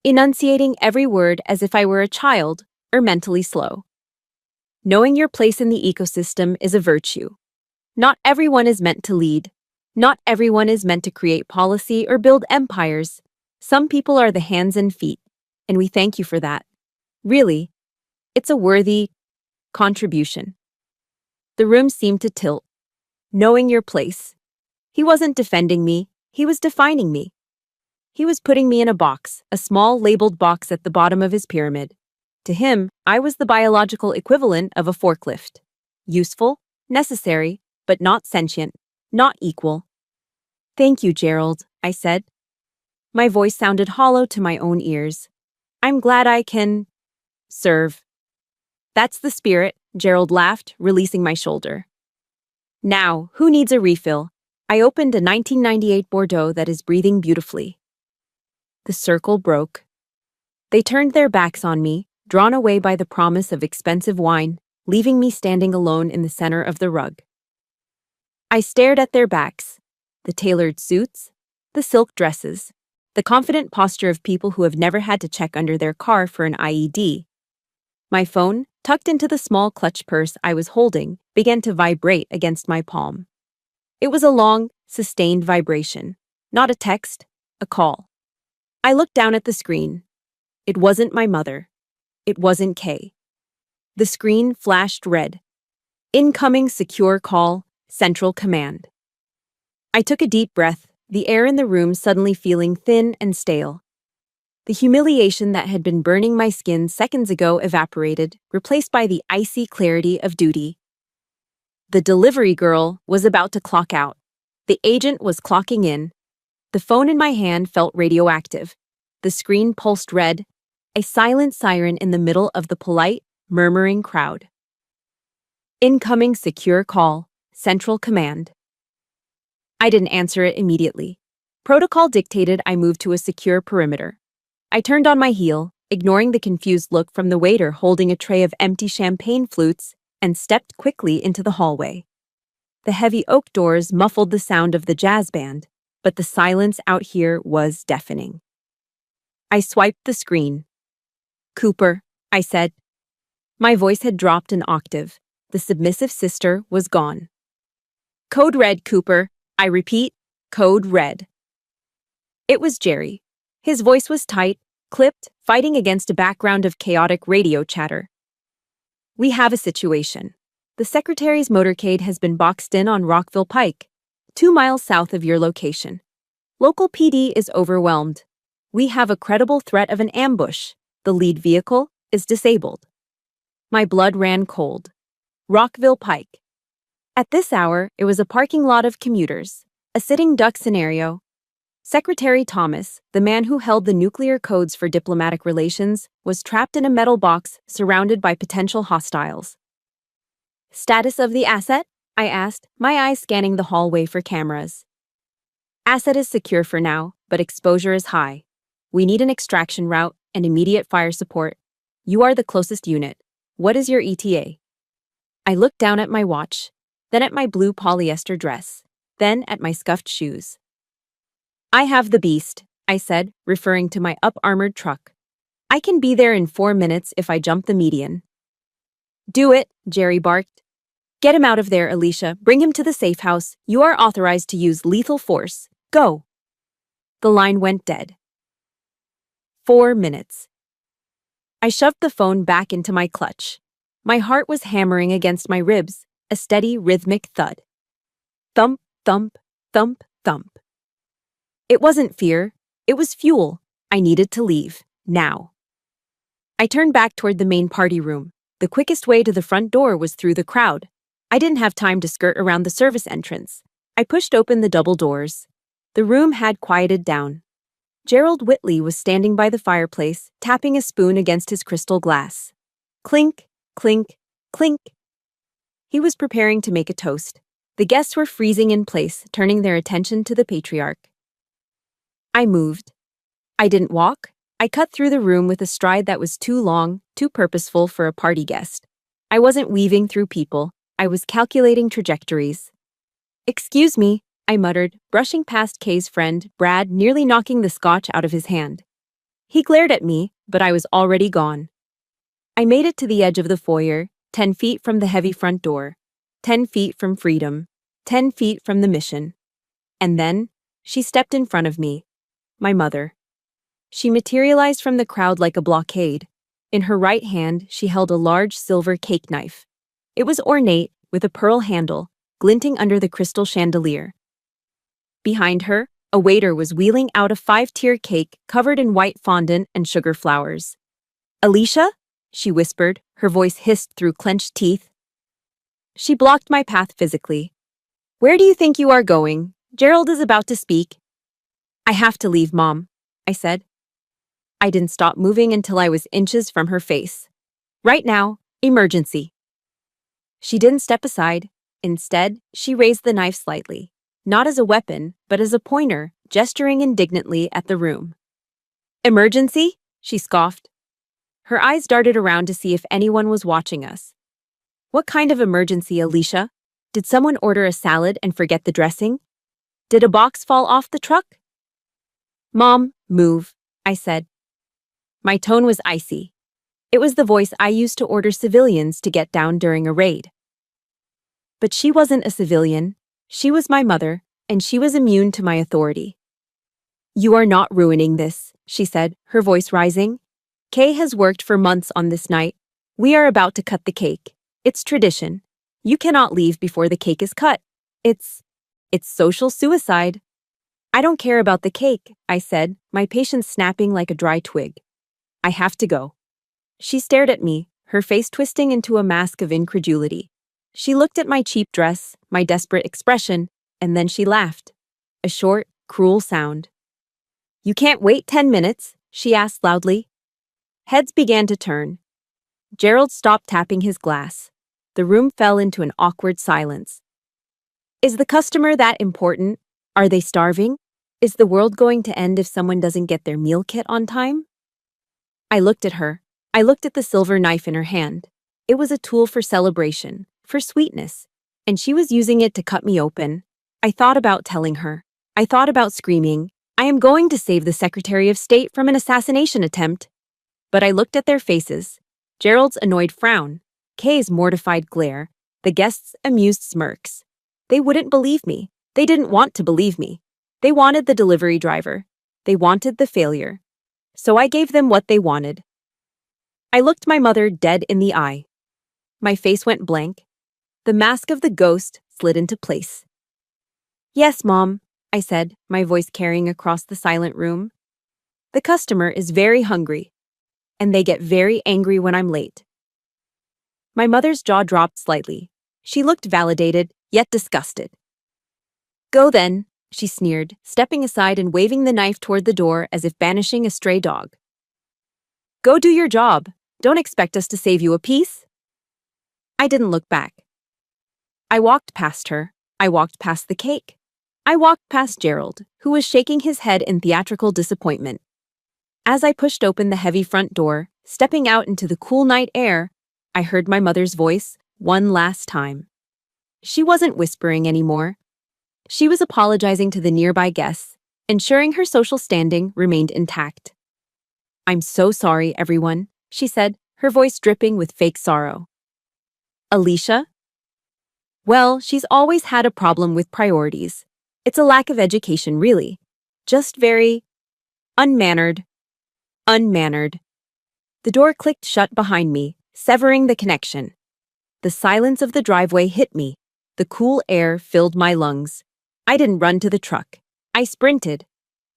enunciating every word as if I were a child or mentally slow. Knowing your place in the ecosystem is a virtue. Not everyone is meant to lead. Not everyone is meant to create policy or build empires. Some people are the hands and feet, and we thank you for that. Really, it's a worthy contribution. The room seemed to tilt. Knowing your place. He wasn't defending me, he was defining me. He was putting me in a box, a small labeled box at the bottom of his pyramid. To him, I was the biological equivalent of a forklift. Useful, necessary, but not sentient, not equal. Thank you, Gerald, I said. My voice sounded hollow to my own ears. I'm glad I can serve. That's the spirit, Gerald laughed, releasing my shoulder. Now, who needs a refill? I opened a 1998 Bordeaux that is breathing beautifully. The circle broke. They turned their backs on me, drawn away by the promise of expensive wine, leaving me standing alone in the center of the rug. I stared at their backs, the tailored suits, the silk dresses, the confident posture of people who have never had to check under their car for an IED. My phone, tucked into the small clutch purse I was holding, began to vibrate against my palm. It was a long, sustained vibration, not a text, a call. I looked down at the screen. It wasn't my mother. It wasn't Kay. The screen flashed red. Incoming secure call, Central Command. I took a deep breath, the air in the room suddenly feeling thin and stale. The humiliation that had been burning my skin seconds ago evaporated, replaced by the icy clarity of duty. The delivery girl was about to clock out. The agent was clocking in. The phone in my hand felt radioactive. The screen pulsed red, a silent siren in the middle of the polite, murmuring crowd. Incoming secure call, Central Command. I didn't answer it immediately. Protocol dictated I move to a secure perimeter. I turned on my heel, ignoring the confused look from the waiter holding a tray of empty champagne flutes, and stepped quickly into the hallway. The heavy oak doors muffled the sound of the jazz band, but the silence out here was deafening. I swiped the screen. Cooper, I said. My voice had dropped an octave. The submissive sister was gone. Code red, Cooper. I repeat, code red. It was Jerry. His voice was tight, clipped, fighting against a background of chaotic radio chatter. We have a situation. The Secretary's motorcade has been boxed in on Rockville Pike, 2 miles south of your location. Local PD is overwhelmed. We have a credible threat of an ambush. The lead vehicle is disabled. My blood ran cold. Rockville Pike. At this hour, it was a parking lot of commuters, a sitting duck scenario. Secretary Thomas, the man who held the nuclear codes for diplomatic relations, was trapped in a metal box surrounded by potential hostiles. Status of the asset? I asked, my eyes scanning the hallway for cameras. Asset is secure for now, but exposure is high. We need an extraction route and immediate fire support. You are the closest unit. What is your ETA? I looked down at my watch, then at my blue polyester dress, then at my scuffed shoes. I have the beast, I said, referring to my up-armored truck. I can be there in 4 minutes if I jump the median. Do it, Jerry barked. Get him out of there, Alicia. Bring him to the safe house. You are authorized to use lethal force. Go. The line went dead. 4 minutes. I shoved the phone back into my clutch. My heart was hammering against my ribs, a steady, rhythmic thud. Thump, thump, thump, thump. It wasn't fear. It was fuel. I needed to leave. Now. I turned back toward the main party room. The quickest way to the front door was through the crowd. I didn't have time to skirt around the service entrance. I pushed open the double doors. The room had quieted down. Gerald Whitley was standing by the fireplace, tapping a spoon against his crystal glass. Clink, clink, clink. He was preparing to make a toast. The guests were freezing in place, turning their attention to the patriarch. I moved. I didn't walk. I cut through the room with a stride that was too long, too purposeful for a party guest. I wasn't weaving through people. I was calculating trajectories. "Excuse me," I muttered, brushing past Kay's friend, Brad, nearly knocking the scotch out of his hand. He glared at me, but I was already gone. I made it to the edge of the foyer, 10 feet from the heavy front door, 10 feet from freedom, 10 feet from the mission. And then, she stepped in front of me. My mother. She materialized from the crowd like a blockade. In her right hand, she held a large silver cake knife. It was ornate, with a pearl handle, glinting under the crystal chandelier. Behind her, a waiter was wheeling out a 5-tier cake covered in white fondant and sugar flowers. "Alicia?" she whispered, her voice hissed through clenched teeth. She blocked my path physically. "Where do you think you are going? Gerald is about to speak." "I have to leave, Mom," I said. I didn't stop moving until I was inches from her face. "Right now, emergency." She didn't step aside. Instead, she raised the knife slightly, not as a weapon, but as a pointer, gesturing indignantly at the room. "Emergency?" she scoffed. Her eyes darted around to see if anyone was watching us. "What kind of emergency, Alicia? Did someone order a salad and forget the dressing? Did a box fall off the truck?" "Mom, move," I said. My tone was icy. It was the voice I used to order civilians to get down during a raid. But she wasn't a civilian. She was my mother, and she was immune to my authority. "You are not ruining this," she said, her voice rising. "Kay has worked for months on this night. We are about to cut the cake. It's tradition. You cannot leave before the cake is cut. It's social suicide." "I don't care about the cake," I said, my patience snapping like a dry twig. "I have to go." She stared at me, her face twisting into a mask of incredulity. She looked at my cheap dress, my desperate expression, and then she laughed. A short, cruel sound. "You can't wait 10 minutes?" she asked loudly. Heads began to turn. Gerald stopped tapping his glass. The room fell into an awkward silence. Is the customer that important? Are they starving? Is the world going to end if someone doesn't get their meal kit on time? I looked at her. I looked at the silver knife in her hand. It was a tool for celebration, for sweetness, and she was using it to cut me open. I thought about telling her. I thought about screaming, "I am going to save the Secretary of State from an assassination attempt." But I looked at their faces. Gerald's annoyed frown, Kay's mortified glare, the guests' amused smirks. They wouldn't believe me. They didn't want to believe me. They wanted the delivery driver. They wanted the failure. So I gave them what they wanted. I looked my mother dead in the eye. My face went blank. The mask of the ghost slid into place. "Yes, Mom," I said, my voice carrying across the silent room. "The customer is very hungry, and they get very angry when I'm late." My mother's jaw dropped slightly. She looked validated, yet disgusted. "Go then," she sneered, stepping aside and waving the knife toward the door as if banishing a stray dog. "Go do your job. Don't expect us to save you a piece." I didn't look back. I walked past her. I walked past the cake. I walked past Gerald, who was shaking his head in theatrical disappointment. As I pushed open the heavy front door, stepping out into the cool night air, I heard my mother's voice one last time. She wasn't whispering anymore. She was apologizing to the nearby guests, ensuring her social standing remained intact. "I'm so sorry, everyone," she said, her voice dripping with fake sorrow. "Alicia?" "Well, she's always had a problem with priorities. It's a lack of education, really. Just very unmannered. Unmannered." The door clicked shut behind me, severing the connection. The silence of the driveway hit me. The cool air filled my lungs. I didn't run to the truck. I sprinted.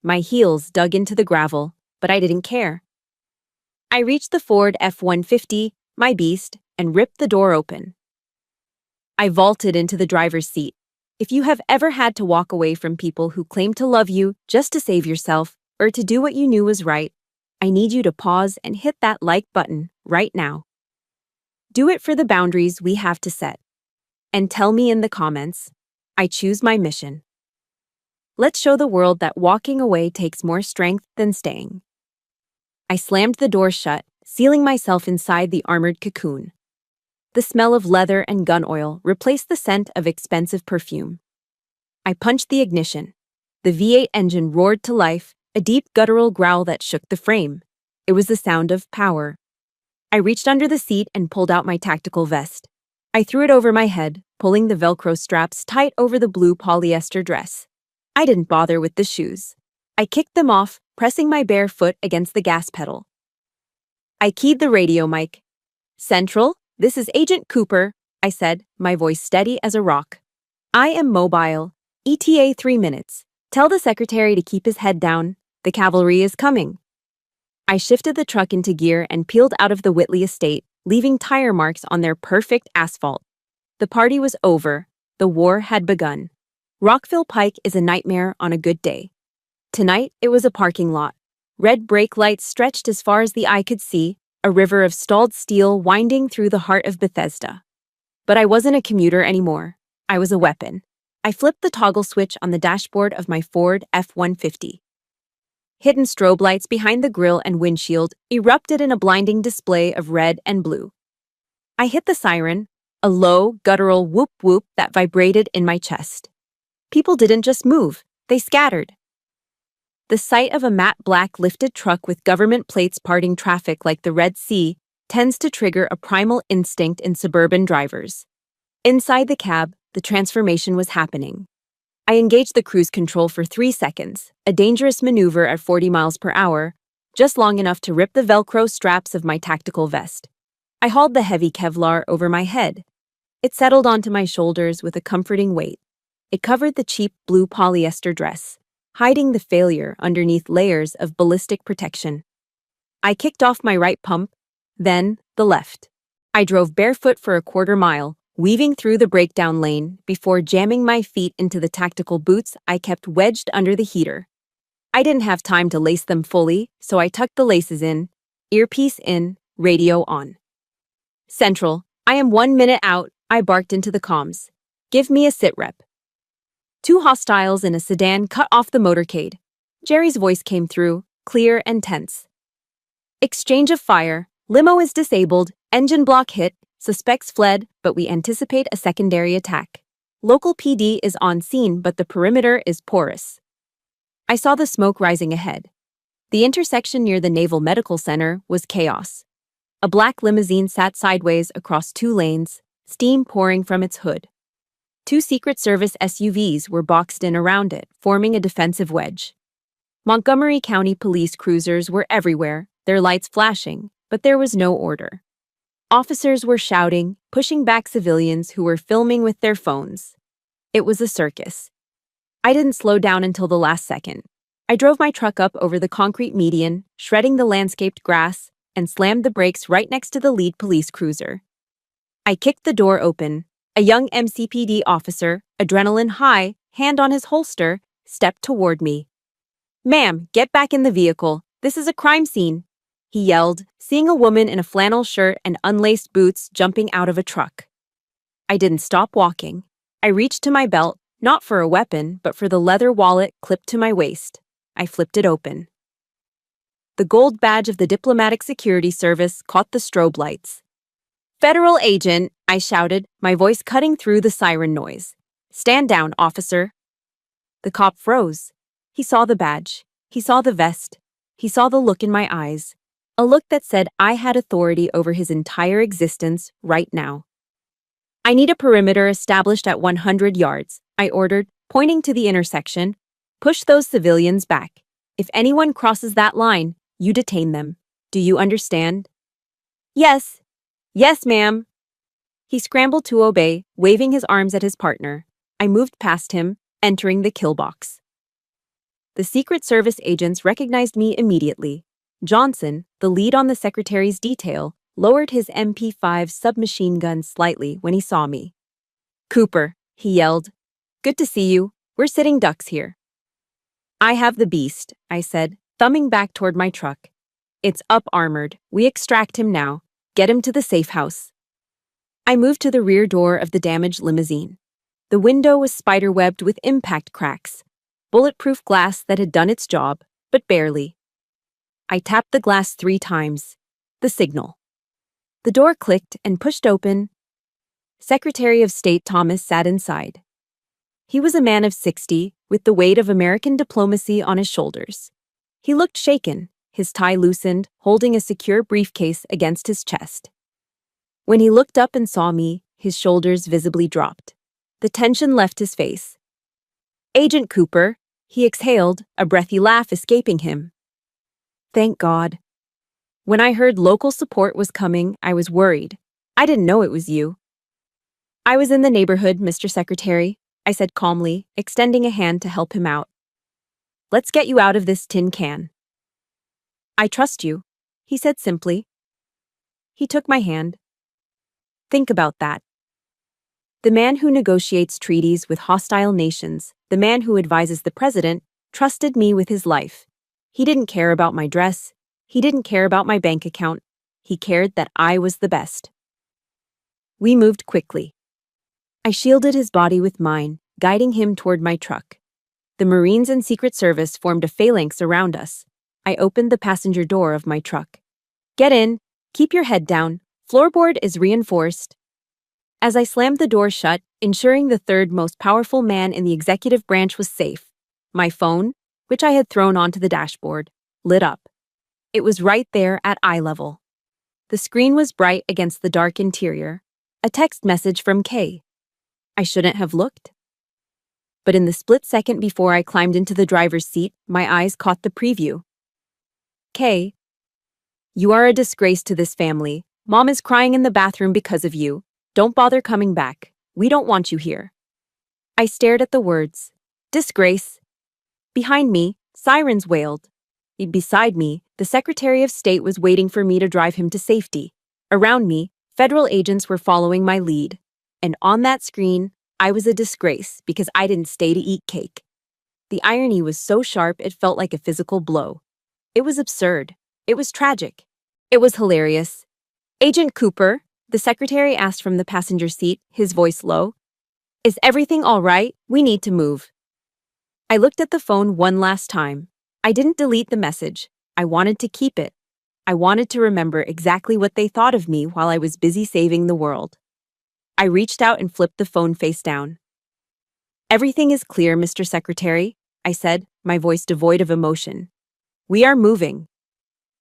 My heels dug into the gravel, but I didn't care. I reached the Ford F-150, my beast, and ripped the door open. I vaulted into the driver's seat. If you have ever had to walk away from people who claim to love you just to save yourself or to do what you knew was right, I need you to pause and hit that like button right now. Do it for the boundaries we have to set. And tell me in the comments, I choose my mission. Let's show the world that walking away takes more strength than staying. I slammed the door shut, sealing myself inside the armored cocoon. The smell of leather and gun oil replaced the scent of expensive perfume. I punched the ignition. The V8 engine roared to life, a deep guttural growl that shook the frame. It was the sound of power. I reached under the seat and pulled out my tactical vest. I threw it over my head, pulling the Velcro straps tight over the blue polyester dress. I didn't bother with the shoes. I kicked them off, pressing my bare foot against the gas pedal. I keyed the radio mic. "Central, this is Agent Cooper," I said, my voice steady as a rock. "I am mobile. ETA 3 minutes. Tell the secretary to keep his head down. The cavalry is coming." I shifted the truck into gear and peeled out of the Whitley estate, leaving tire marks on their perfect asphalt. The party was over. The war had begun. Rockville Pike is a nightmare on a good day. Tonight, it was a parking lot. Red brake lights stretched as far as the eye could see, a river of stalled steel winding through the heart of Bethesda. But I wasn't a commuter anymore. I was a weapon. I flipped the toggle switch on the dashboard of my Ford F-150. Hidden strobe lights behind the grille and windshield erupted in a blinding display of red and blue. I hit the siren, a low, guttural whoop-whoop that vibrated in my chest. People didn't just move, they scattered. The sight of a matte black lifted truck with government plates parting traffic like the Red Sea tends to trigger a primal instinct in suburban drivers. Inside the cab, the transformation was happening. I engaged the cruise control for 3 seconds, a dangerous maneuver at 40 miles per hour, just long enough to rip the Velcro straps of my tactical vest. I hauled the heavy Kevlar over my head. It settled onto my shoulders with a comforting weight. It covered the cheap blue polyester dress, hiding the failure underneath layers of ballistic protection. I kicked off my right pump, then the left. I drove barefoot for a quarter mile, weaving through the breakdown lane before jamming my feet into the tactical boots I kept wedged under the heater. I didn't have time to lace them fully, so I tucked the laces in, earpiece in, radio on. "Central, I am 1 minute out," I barked into the comms. "Give me a sitrep." 2 hostiles in a sedan cut off the motorcade. Jerry's voice came through, clear and tense. "Exchange of fire. Limo is disabled. Engine block hit. Suspects fled, but we anticipate a secondary attack. Local PD is on scene, but the perimeter is porous." I saw the smoke rising ahead. The intersection near the Naval Medical Center was chaos. A black limousine sat sideways across 2 lanes, steam pouring from its hood. 2 Secret Service SUVs were boxed in around it, forming a defensive wedge. Montgomery County police cruisers were everywhere, their lights flashing, but there was no order. Officers were shouting, pushing back civilians who were filming with their phones. It was a circus. I didn't slow down until the last second. I drove my truck up over the concrete median, shredding the landscaped grass, and slammed the brakes right next to the lead police cruiser. I kicked the door open. A young MCPD officer, adrenaline high, hand on his holster, stepped toward me. "Ma'am, get back in the vehicle. This is a crime scene," he yelled, seeing a woman in a flannel shirt and unlaced boots jumping out of a truck. I didn't stop walking. I reached to my belt, not for a weapon, but for the leather wallet clipped to my waist. I flipped it open. The gold badge of the Diplomatic Security Service caught the strobe lights. "Federal agent," I shouted, my voice cutting through the siren noise. "Stand down, officer." The cop froze. He saw the badge. He saw the vest. He saw the look in my eyes. A look that said I had authority over his entire existence right now. "I need a perimeter established at 100 yards, I ordered, pointing to the intersection. "Push those civilians back. If anyone crosses that line, you detain them. Do you understand?" "Yes. Yes, ma'am." He scrambled to obey, waving his arms at his partner. I moved past him, entering the kill box. The Secret Service agents recognized me immediately. Johnson, the lead on the secretary's detail, lowered his MP5 submachine gun slightly when he saw me. "Cooper," he yelled. "Good to see you. We're sitting ducks here." "I have the beast," I said, thumbing back toward my truck. "It's up armored. We extract him now. Get him to the safe house." I moved to the rear door of the damaged limousine. The window was spiderwebbed with impact cracks. bulletproof glass that had done its job, but barely. I tapped the glass 3 times. The signal. The door clicked and pushed open. Secretary of State Thomas sat inside. He was a man of 60, with the weight of American diplomacy on his shoulders. He looked shaken, his tie loosened, holding a secure briefcase against his chest. When he looked up and saw me, his shoulders visibly dropped. The tension left his face. "Agent Cooper," he exhaled, a breathy laugh escaping him. Thank God. When I heard local support was coming, I was worried. I didn't know it was you. "I was in the neighborhood, Mr. Secretary," I said calmly, extending a hand to help him out. "Let's get you out of this tin can." "I trust you," he said simply. He took my hand. Think about that. The man who negotiates treaties with hostile nations, the man who advises the president, trusted me with his life. He didn't care about my dress. He didn't care about my bank account. He cared that I was the best. We moved quickly. I shielded his body with mine, guiding him toward my truck. The Marines and Secret Service formed a phalanx around us. I opened the passenger door of my truck. "Get in. Keep your head down. Floorboard is reinforced." As I slammed the door shut, ensuring the third most powerful man in the executive branch was safe, my phone, which I had thrown onto the dashboard, lit up. It was right there at eye level. The screen was bright against the dark interior. A text message from Kay. I shouldn't have looked. But in the split second before I climbed into the driver's seat, my eyes caught the preview. "Kay, you are a disgrace to this family. Mom is crying in the bathroom because of you. Don't bother coming back. We don't want you here." I stared at the words. Disgrace. Behind me, sirens wailed. Beside me, the Secretary of State was waiting for me to drive him to safety. Around me, federal agents were following my lead. And on that screen, I was a disgrace because I didn't stay to eat cake. The irony was so sharp it felt like a physical blow. It was absurd. It was tragic. It was hilarious. "Agent Cooper," the secretary asked from the passenger seat, his voice low. "Is everything all right? We need to move." I looked at the phone one last time. I didn't delete the message. I wanted to keep it. I wanted to remember exactly what they thought of me while I was busy saving the world. I reached out and flipped the phone face down. "Everything is clear, Mr. Secretary," I said, my voice devoid of emotion. "We are moving."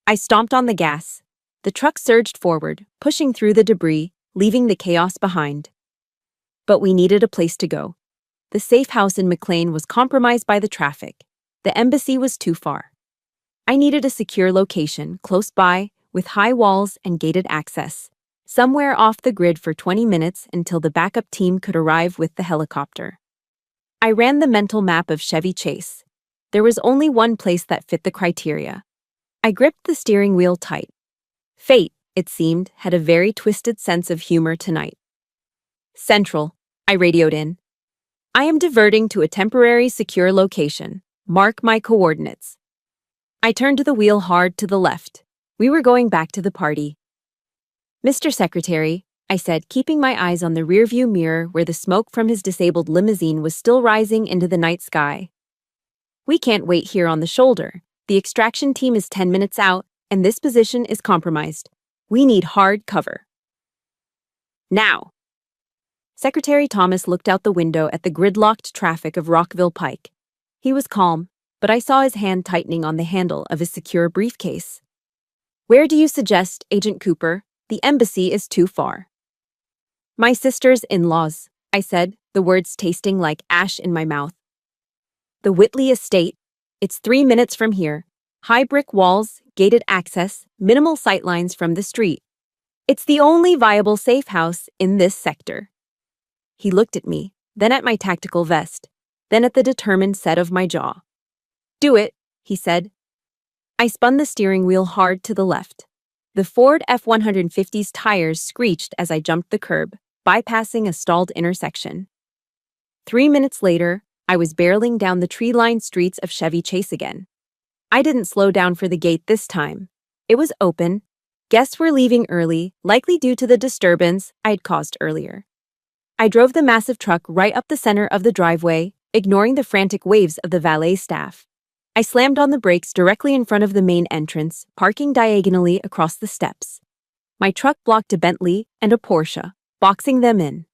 I stomped on the gas. The truck surged forward, pushing through the debris, leaving the chaos behind. But we needed a place to go. The safe house in McLean was compromised by the traffic. The embassy was too far. I needed a secure location, close by, with high walls and gated access. Somewhere off the grid for 20 minutes until the backup team could arrive with the helicopter. I ran the mental map of Chevy Chase. There was only one place that fit the criteria. I gripped the steering wheel tight. Fate, it seemed, had a very twisted sense of humor tonight. "Central," I radioed in. "I am diverting to a temporary secure location. Mark my coordinates." I turned the wheel hard to the left. We were going back to the party. "Mr. Secretary," I said, keeping my eyes on the rearview mirror where the smoke from his disabled limousine was still rising into the night sky. "We can't wait here on the shoulder. The extraction team is 10 minutes out, and this position is compromised. We need hard cover. Now." Secretary Thomas looked out the window at the gridlocked traffic of Rockville Pike. He was calm, but I saw his hand tightening on the handle of his secure briefcase. "Where do you suggest, Agent Cooper? The embassy is too far." "My sister's in-laws," I said, the words tasting like ash in my mouth. "The Whitley estate. It's 3 minutes from here. High brick walls, gated access, minimal sightlines from the street. It's the only viable safe house in this sector." He looked at me, then at my tactical vest, then at the determined set of my jaw. "Do it," he said. I spun the steering wheel hard to the left. The Ford F-150's tires screeched as I jumped the curb, bypassing a stalled intersection. 3 minutes later, I was barreling down the tree-lined streets of Chevy Chase again. I didn't slow down for the gate this time. It was open. Guests were leaving early, likely due to the disturbance I had caused earlier. I drove the massive truck right up the center of the driveway, ignoring the frantic waves of the valet staff. I slammed on the brakes directly in front of the main entrance, parking diagonally across the steps. My truck blocked a Bentley and a Porsche, boxing them in.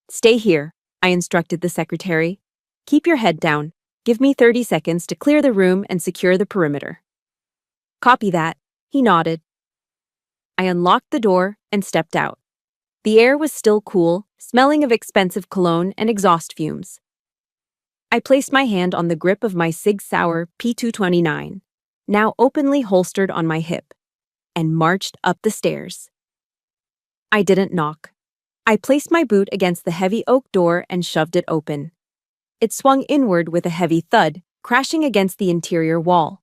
"Stay here," I instructed the secretary. "Keep your head down. Give me 30 seconds to clear the room and secure the perimeter." "Copy that," he nodded. I unlocked the door and stepped out. The air was still cool, smelling of expensive cologne and exhaust fumes. I placed my hand on the grip of my Sig Sauer P229, now openly holstered on my hip, and marched up the stairs. I didn't knock. I placed my boot against the heavy oak door and shoved it open. It swung inward with a heavy thud, crashing against the interior wall.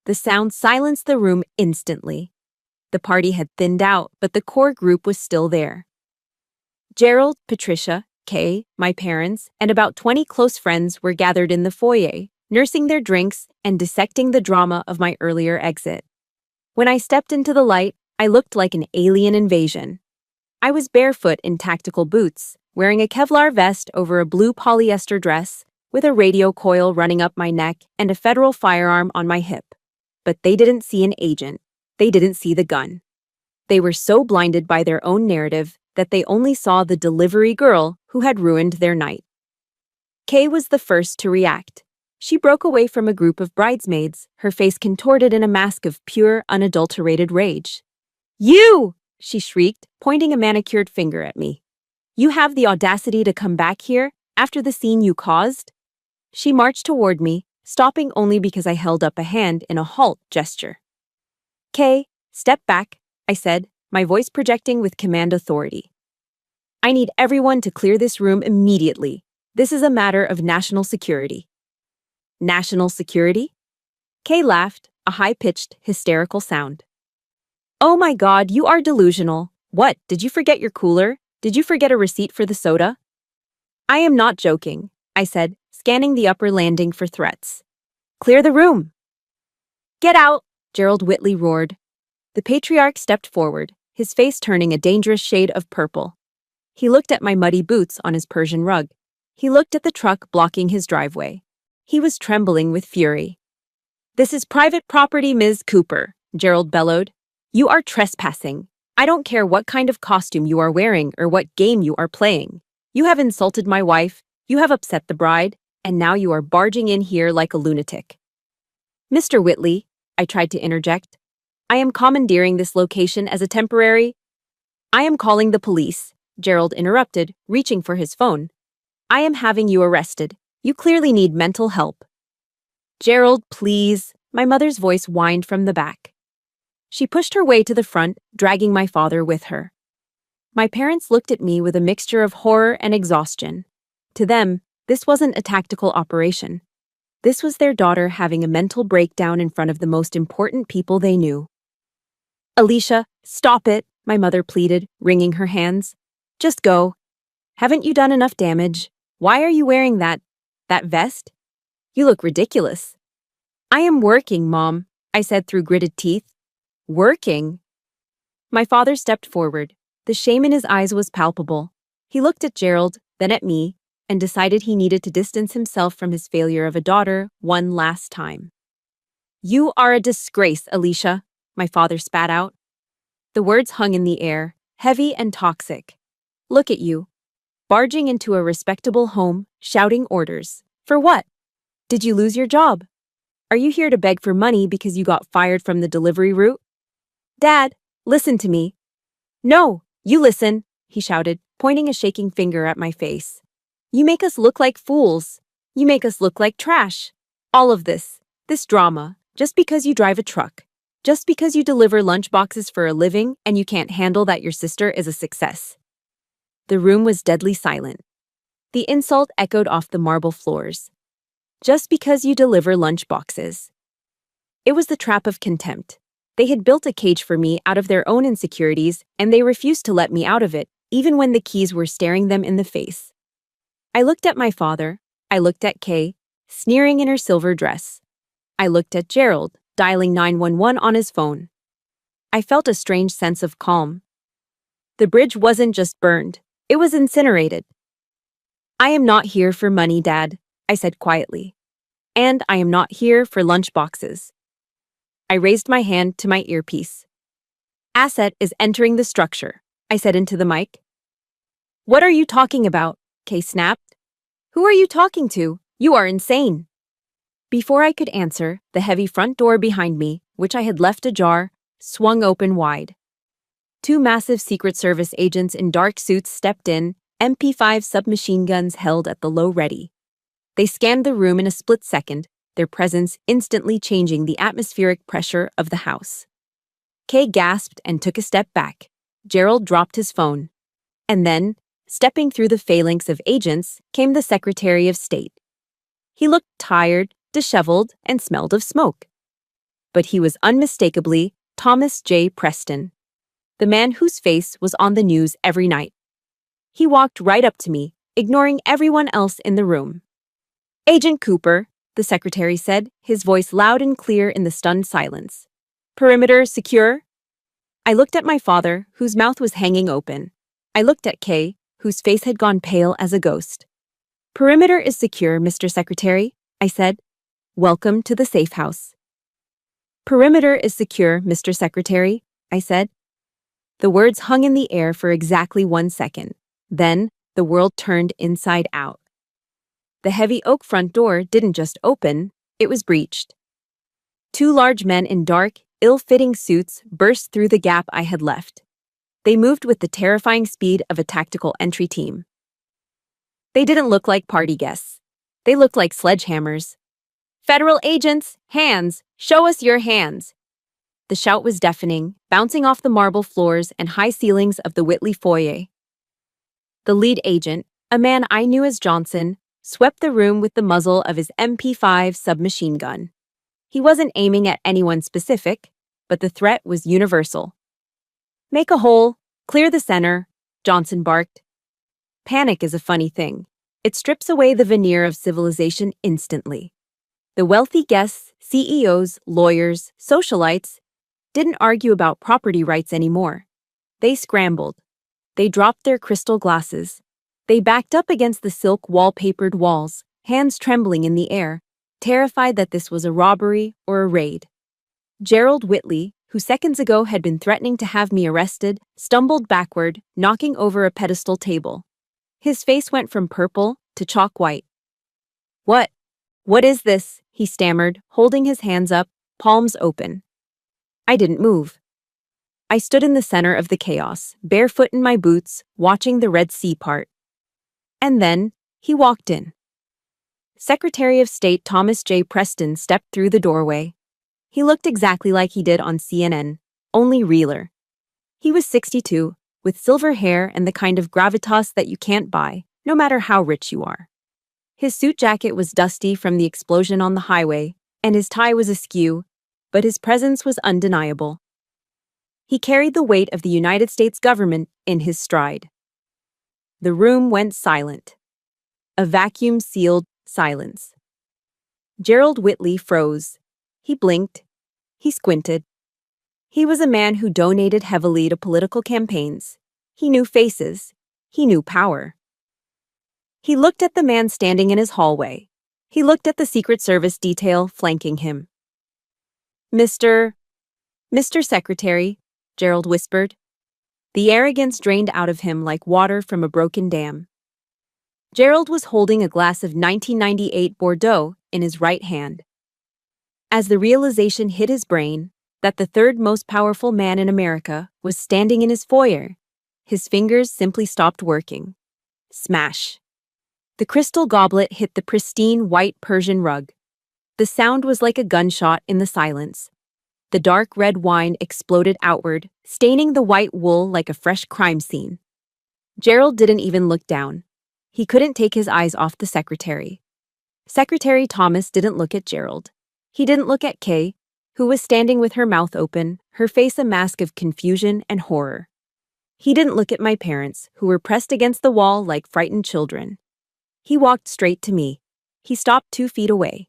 The sound silenced the room instantly. The party had thinned out, but the core group was still there. Gerald, Patricia, Kay, my parents, and about 20 close friends were gathered in the foyer, nursing their drinks and dissecting the drama of my earlier exit. When I stepped into the light, I looked like an alien invasion. I was barefoot in tactical boots, wearing a Kevlar vest over a blue polyester dress, with a radio coil running up my neck and a federal firearm on my hip. But they didn't see an agent. They didn't see the gun. They were so blinded by their own narrative that they only saw the delivery girl who had ruined their night. Kay was the first to react. She broke away from a group of bridesmaids, her face contorted in a mask of pure, unadulterated rage. "You!" she shrieked, pointing a manicured finger at me. "You have the audacity to come back here after the scene you caused?" She marched toward me, stopping only because I held up a hand in a halt gesture. "Kay, step back," I said, my voice projecting with command authority. "I need everyone to clear this room immediately. This is a matter of national security." "National security?" Kay laughed, a high-pitched, hysterical sound. "Oh my God, you are delusional. What, did you forget your cooler? Did you forget a receipt for the soda?" "I am not joking," I said, scanning the upper landing for threats. "Clear the room." "Get out," Gerald Whitley roared. The patriarch stepped forward, his face turning a dangerous shade of purple. He looked at my muddy boots on his Persian rug. He looked at the truck blocking his driveway. He was trembling with fury. "This is private property, Ms. Cooper," Gerald bellowed. "You are trespassing. I don't care what kind of costume you are wearing or what game you are playing. You have insulted my wife, you have upset the bride, and now you are barging in here like a lunatic." "Mr. Whitley," I tried to interject, "I am commandeering this location as a temporary—" "I am calling the police," Gerald interrupted, reaching for his phone. "I am having you arrested. You clearly need mental help." "Gerald, please," my mother's voice whined from the back. She pushed her way to the front, dragging my father with her. My parents looked at me with a mixture of horror and exhaustion. To them, this wasn't a tactical operation. This was their daughter having a mental breakdown in front of the most important people they knew. "Alicia, stop it," my mother pleaded, wringing her hands. "Just go. Haven't you done enough damage? Why are you wearing that vest? You look ridiculous." "I am working, Mom," I said through gritted teeth. "Working?" My father stepped forward. The shame in his eyes was palpable. He looked at Gerald, then at me, and decided he needed to distance himself from his failure of a daughter one last time. "You are a disgrace, Alicia," my father spat out. The words hung in the air, heavy and toxic. "Look at you, barging into a respectable home, shouting orders. For what? Did you lose your job? Are you here to beg for money because you got fired from the delivery route? Dad, listen to me." "No, you listen," he shouted, pointing a shaking finger at my face. "You make us look like fools. You make us look like trash. All of this drama, just because you drive a truck. Just because you deliver lunchboxes for a living and you can't handle that your sister is a success." The room was deadly silent. The insult echoed off the marble floors. Just because you deliver lunchboxes. It was the trap of contempt. They had built a cage for me out of their own insecurities, and they refused to let me out of it, even when the keys were staring them in the face. I looked at my father. I looked at Kay, sneering in her silver dress. I looked at Gerald, dialing 911 on his phone. I felt a strange sense of calm. The bridge wasn't just burned, it was incinerated. "I am not here for money, Dad," I said quietly. And I am not here for lunch boxes. I raised my hand to my earpiece. Asset is entering the structure, I said into the mic. What are you talking about? Kay snapped. Who are you talking to? You are insane. Before I could answer, the heavy front door behind me, which I had left ajar, swung open wide. Two massive Secret Service agents in dark suits stepped in, MP5 submachine guns held at the low ready. They scanned the room in a split second, their presence instantly changing the atmospheric pressure of the house. Kay gasped and took a step back. Gerald dropped his phone. And then, stepping through the phalanx of agents, came the Secretary of State. He looked tired, disheveled, and smelled of smoke. But he was unmistakably Thomas J. Preston, the man whose face was on the news every night. He walked right up to me, ignoring everyone else in the room. Agent Cooper, the secretary said, his voice loud and clear in the stunned silence. Perimeter secure? I looked at my father, whose mouth was hanging open. I looked at Kay, whose face had gone pale as a ghost. Perimeter is secure, Mr. Secretary, I said. Welcome to the safe house. Perimeter is secure, Mr. Secretary, I said. The words hung in the air for exactly 1 second. Then, the world turned inside out. The heavy oak front door didn't just open, it was breached. Two large men in dark, ill-fitting suits burst through the gap I had left. They moved with the terrifying speed of a tactical entry team. They didn't look like party guests. They looked like sledgehammers. Federal agents, hands! Show us your hands! The shout was deafening, bouncing off the marble floors and high ceilings of the Whitley foyer. The lead agent, a man I knew as Johnson, swept the room with the muzzle of his MP5 submachine gun. He wasn't aiming at anyone specific, but the threat was universal. Make a hole, clear the center, Johnson barked. Panic is a funny thing. It strips away the veneer of civilization instantly. The wealthy guests, CEOs, lawyers, socialites, didn't argue about property rights anymore. They scrambled. They dropped their crystal glasses. They backed up against the silk wallpapered walls, hands trembling in the air, terrified that this was a robbery or a raid. Gerald Whitley, who seconds ago had been threatening to have me arrested, stumbled backward, knocking over a pedestal table. His face went from purple to chalk white. What is this? He stammered, holding his hands up, palms open. I didn't move. I stood in the center of the chaos, barefoot in my boots, watching the Red Sea part. And then, he walked in. Secretary of State Thomas J. Preston stepped through the doorway. He looked exactly like he did on CNN, only realer. He was 62, with silver hair and the kind of gravitas that you can't buy, no matter how rich you are. His suit jacket was dusty from the explosion on the highway, and his tie was askew, but his presence was undeniable. He carried the weight of the United States government in his stride. The room went silent. A vacuum-sealed silence. Gerald Whitley froze. He blinked. He squinted. He was a man who donated heavily to political campaigns. He knew faces. He knew power. He looked at the man standing in his hallway. He looked at the Secret Service detail flanking him. Mr. Secretary, Gerald whispered. The arrogance drained out of him like water from a broken dam. Gerald was holding a glass of 1998 Bordeaux in his right hand. As the realization hit his brain that the third most powerful man in America was standing in his foyer, his fingers simply stopped working. Smash. The crystal goblet hit the pristine white Persian rug. The sound was like a gunshot in the silence. The dark red wine exploded outward, staining the white wool like a fresh crime scene. Gerald didn't even look down. He couldn't take his eyes off the secretary. Secretary Thomas didn't look at Gerald. He didn't look at Kay, who was standing with her mouth open, her face a mask of confusion and horror. He didn't look at my parents, who were pressed against the wall like frightened children. He walked straight to me. He stopped 2 feet away.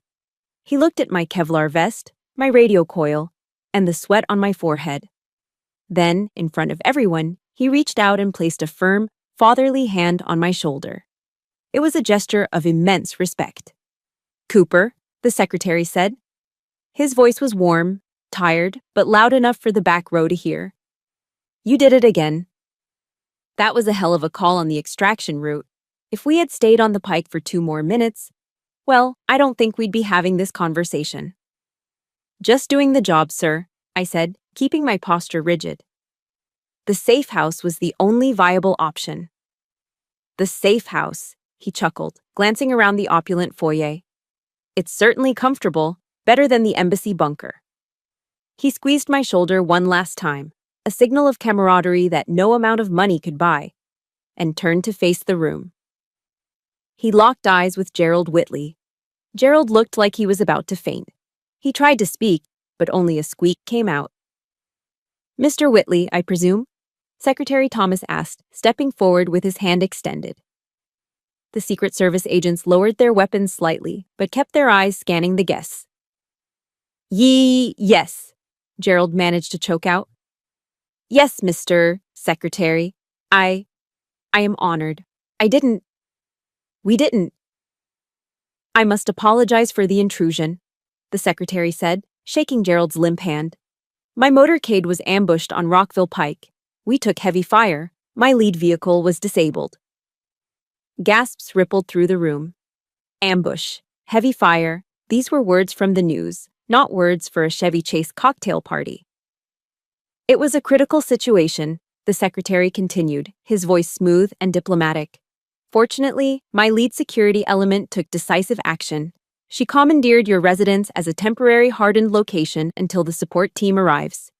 He looked at my Kevlar vest, my radio coil, and the sweat on my forehead. Then, in front of everyone, he reached out and placed a firm, fatherly hand on my shoulder. It was a gesture of immense respect. Cooper, the secretary said. His voice was warm, tired, but loud enough for the back row to hear. You did it again. That was a hell of a call on the extraction route. If we had stayed on the pike for 2 more minutes, well, I don't think we'd be having this conversation. Just doing the job, sir, I said, keeping my posture rigid. The safe house was the only viable option. The safe house, he chuckled, glancing around the opulent foyer. It's certainly comfortable, better than the embassy bunker. He squeezed my shoulder one last time, a signal of camaraderie that no amount of money could buy, and turned to face the room. He locked eyes with Gerald Whitley. Gerald looked like he was about to faint. He tried to speak, but only a squeak came out. Mr. Whitley, I presume? Secretary Thomas asked, stepping forward with his hand extended. The Secret Service agents lowered their weapons slightly, but kept their eyes scanning the guests. Yes, Gerald managed to choke out. Yes, Mr. Secretary. I am honored. We didn't. I must apologize for the intrusion, the secretary said, shaking Gerald's limp hand. My motorcade was ambushed on Rockville Pike. We took heavy fire. My lead vehicle was disabled. Gasps rippled through the room. Ambush, heavy fire, these were words from the news, not words for a Chevy Chase cocktail party. It was a critical situation, the secretary continued, his voice smooth and diplomatic. Fortunately, my lead security element took decisive action. She commandeered your residence as a temporary hardened location until the support team arrives.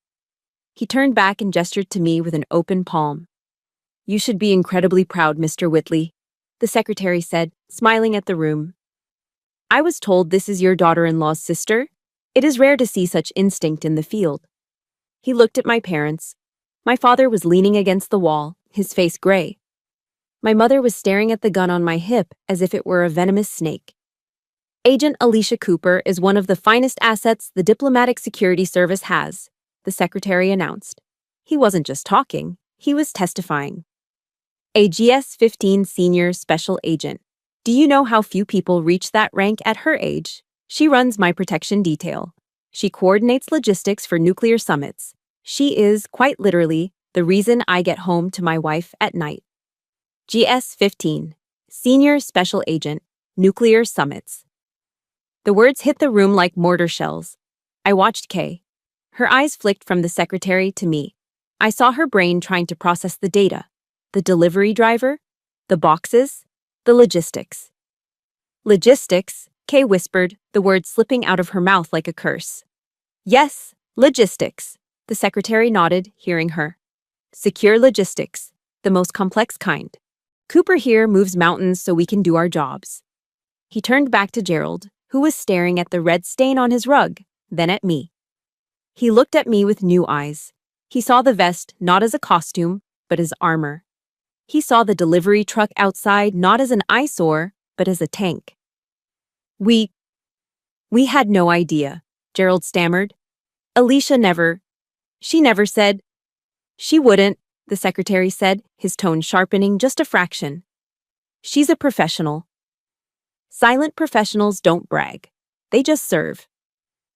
He turned back and gestured to me with an open palm. You should be incredibly proud, Mr. Whitley, the secretary said, smiling at the room. I was told this is your daughter-in-law's sister. It is rare to see such instinct in the field. He looked at my parents. My father was leaning against the wall, his face gray. My mother was staring at the gun on my hip as if it were a venomous snake. Agent Alicia Cooper is one of the finest assets the Diplomatic Security Service has, the secretary announced. He wasn't just talking, he was testifying. A GS-15 senior special agent. Do you know how few people reach that rank at her age? She runs my protection detail. She coordinates logistics for nuclear summits. She is, quite literally, the reason I get home to my wife at night. GS-15, Senior Special Agent, Nuclear Summits. The words hit the room like mortar shells. I watched Kay. Her eyes flicked from the secretary to me. I saw her brain trying to process the data, the delivery driver, the boxes, the logistics. Logistics, Kay whispered, the word slipping out of her mouth like a curse. Yes, logistics, the secretary nodded, hearing her. Secure logistics, the most complex kind. Cooper here moves mountains so we can do our jobs. He turned back to Gerald, who was staring at the red stain on his rug, then at me. He looked at me with new eyes. He saw the vest not as a costume, but as armor. He saw the delivery truck outside not as an eyesore, but as a tank. We had no idea, Gerald stammered. Alicia she never said. She wouldn't, the secretary said, his tone sharpening just a fraction. She's a professional. Silent professionals don't brag. They just serve.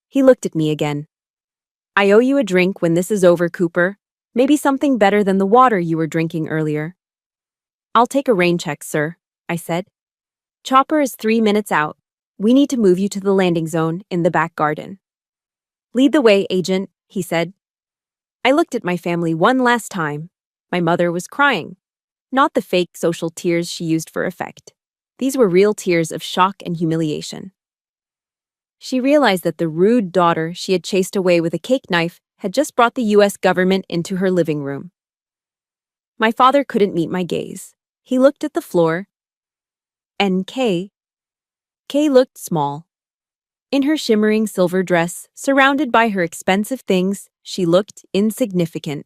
He looked at me again. I owe you a drink when this is over, Cooper. Maybe something better than the water you were drinking earlier. I'll take a rain check, sir, I said. Chopper is 3 minutes out. We need to move you to the landing zone in the back garden. Lead the way, agent, he said. I looked at my family one last time. My mother was crying. Not the fake social tears she used for effect. These were real tears of shock and humiliation. She realized that the rude daughter she had chased away with a cake knife had just brought the U.S. government into her living room. My father couldn't meet my gaze. He looked at the floor. And Kay looked small. In her shimmering silver dress, surrounded by her expensive things, she looked insignificant.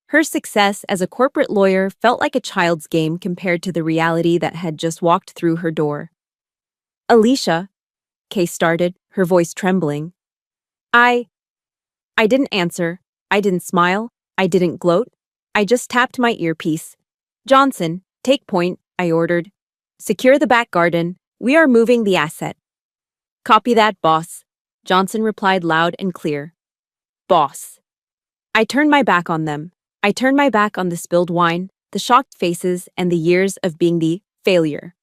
Her success as a corporate lawyer felt like a child's game compared to the reality that had just walked through her door. Alicia, Kay started, her voice trembling. I didn't answer. I didn't smile. I didn't gloat. I just tapped my earpiece. Johnson, take point, I ordered. Secure the back garden. We are moving the asset. Copy that, boss, Johnson replied loud and clear. Boss. I turned my back on them. I turned my back on the spilled wine, the shocked faces, and the years of being the failure.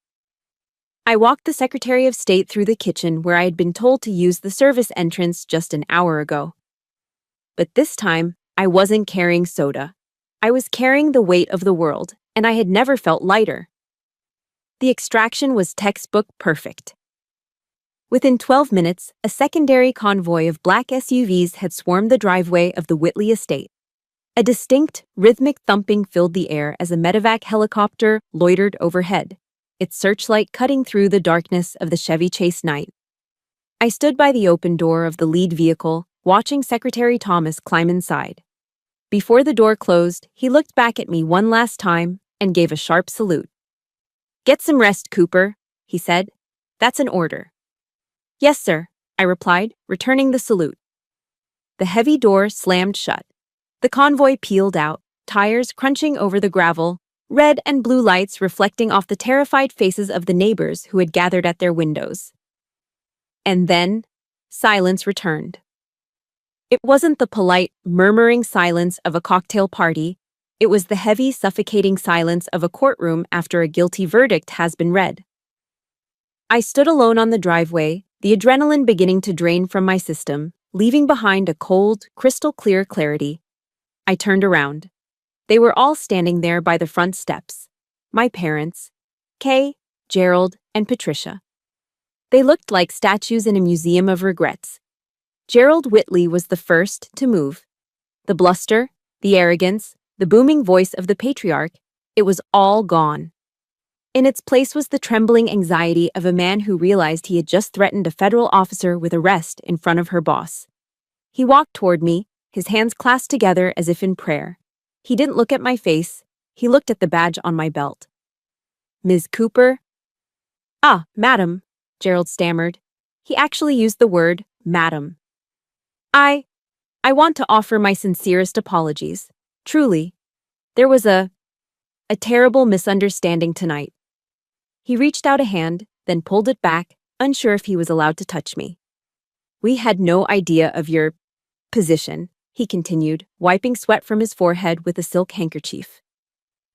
I walked the Secretary of State through the kitchen where I had been told to use the service entrance just an hour ago. But this time, I wasn't carrying soda. I was carrying the weight of the world, and I had never felt lighter. The extraction was textbook perfect. Within 12 minutes, a secondary convoy of black SUVs had swarmed the driveway of the Whitley estate. A distinct, rhythmic thumping filled the air as a medevac helicopter loitered overhead, its searchlight cutting through the darkness of the Chevy Chase night. I stood by the open door of the lead vehicle, watching Secretary Thomas climb inside. Before the door closed, he looked back at me one last time and gave a sharp salute. "Get some rest, Cooper," he said. "That's an order." "Yes, sir," I replied, returning the salute. The heavy door slammed shut. The convoy peeled out, tires crunching over the gravel, red and blue lights reflecting off the terrified faces of the neighbors who had gathered at their windows. And then, silence returned. It wasn't the polite, murmuring silence of a cocktail party. It was the heavy, suffocating silence of a courtroom after a guilty verdict has been read. I stood alone on the driveway, the adrenaline beginning to drain from my system, leaving behind a cold, crystal-clear clarity. I turned around. They were all standing there by the front steps. My parents, Kay, Gerald, and Patricia. They looked like statues in a museum of regrets. Gerald Whitley was the first to move. The bluster, the arrogance, the booming voice of the patriarch, it was all gone. In its place was the trembling anxiety of a man who realized he had just threatened a federal officer with arrest in front of her boss. He walked toward me, his hands clasped together as if in prayer. He didn't look at my face, he looked at the badge on my belt. "Ms. Cooper?" "Ah, madam," Gerald stammered. He actually used the word, madam. I want to offer my sincerest apologies. Truly. There was a terrible misunderstanding tonight." He reached out a hand, then pulled it back, unsure if he was allowed to touch me. "We had no idea of your position," he continued, wiping sweat from his forehead with a silk handkerchief.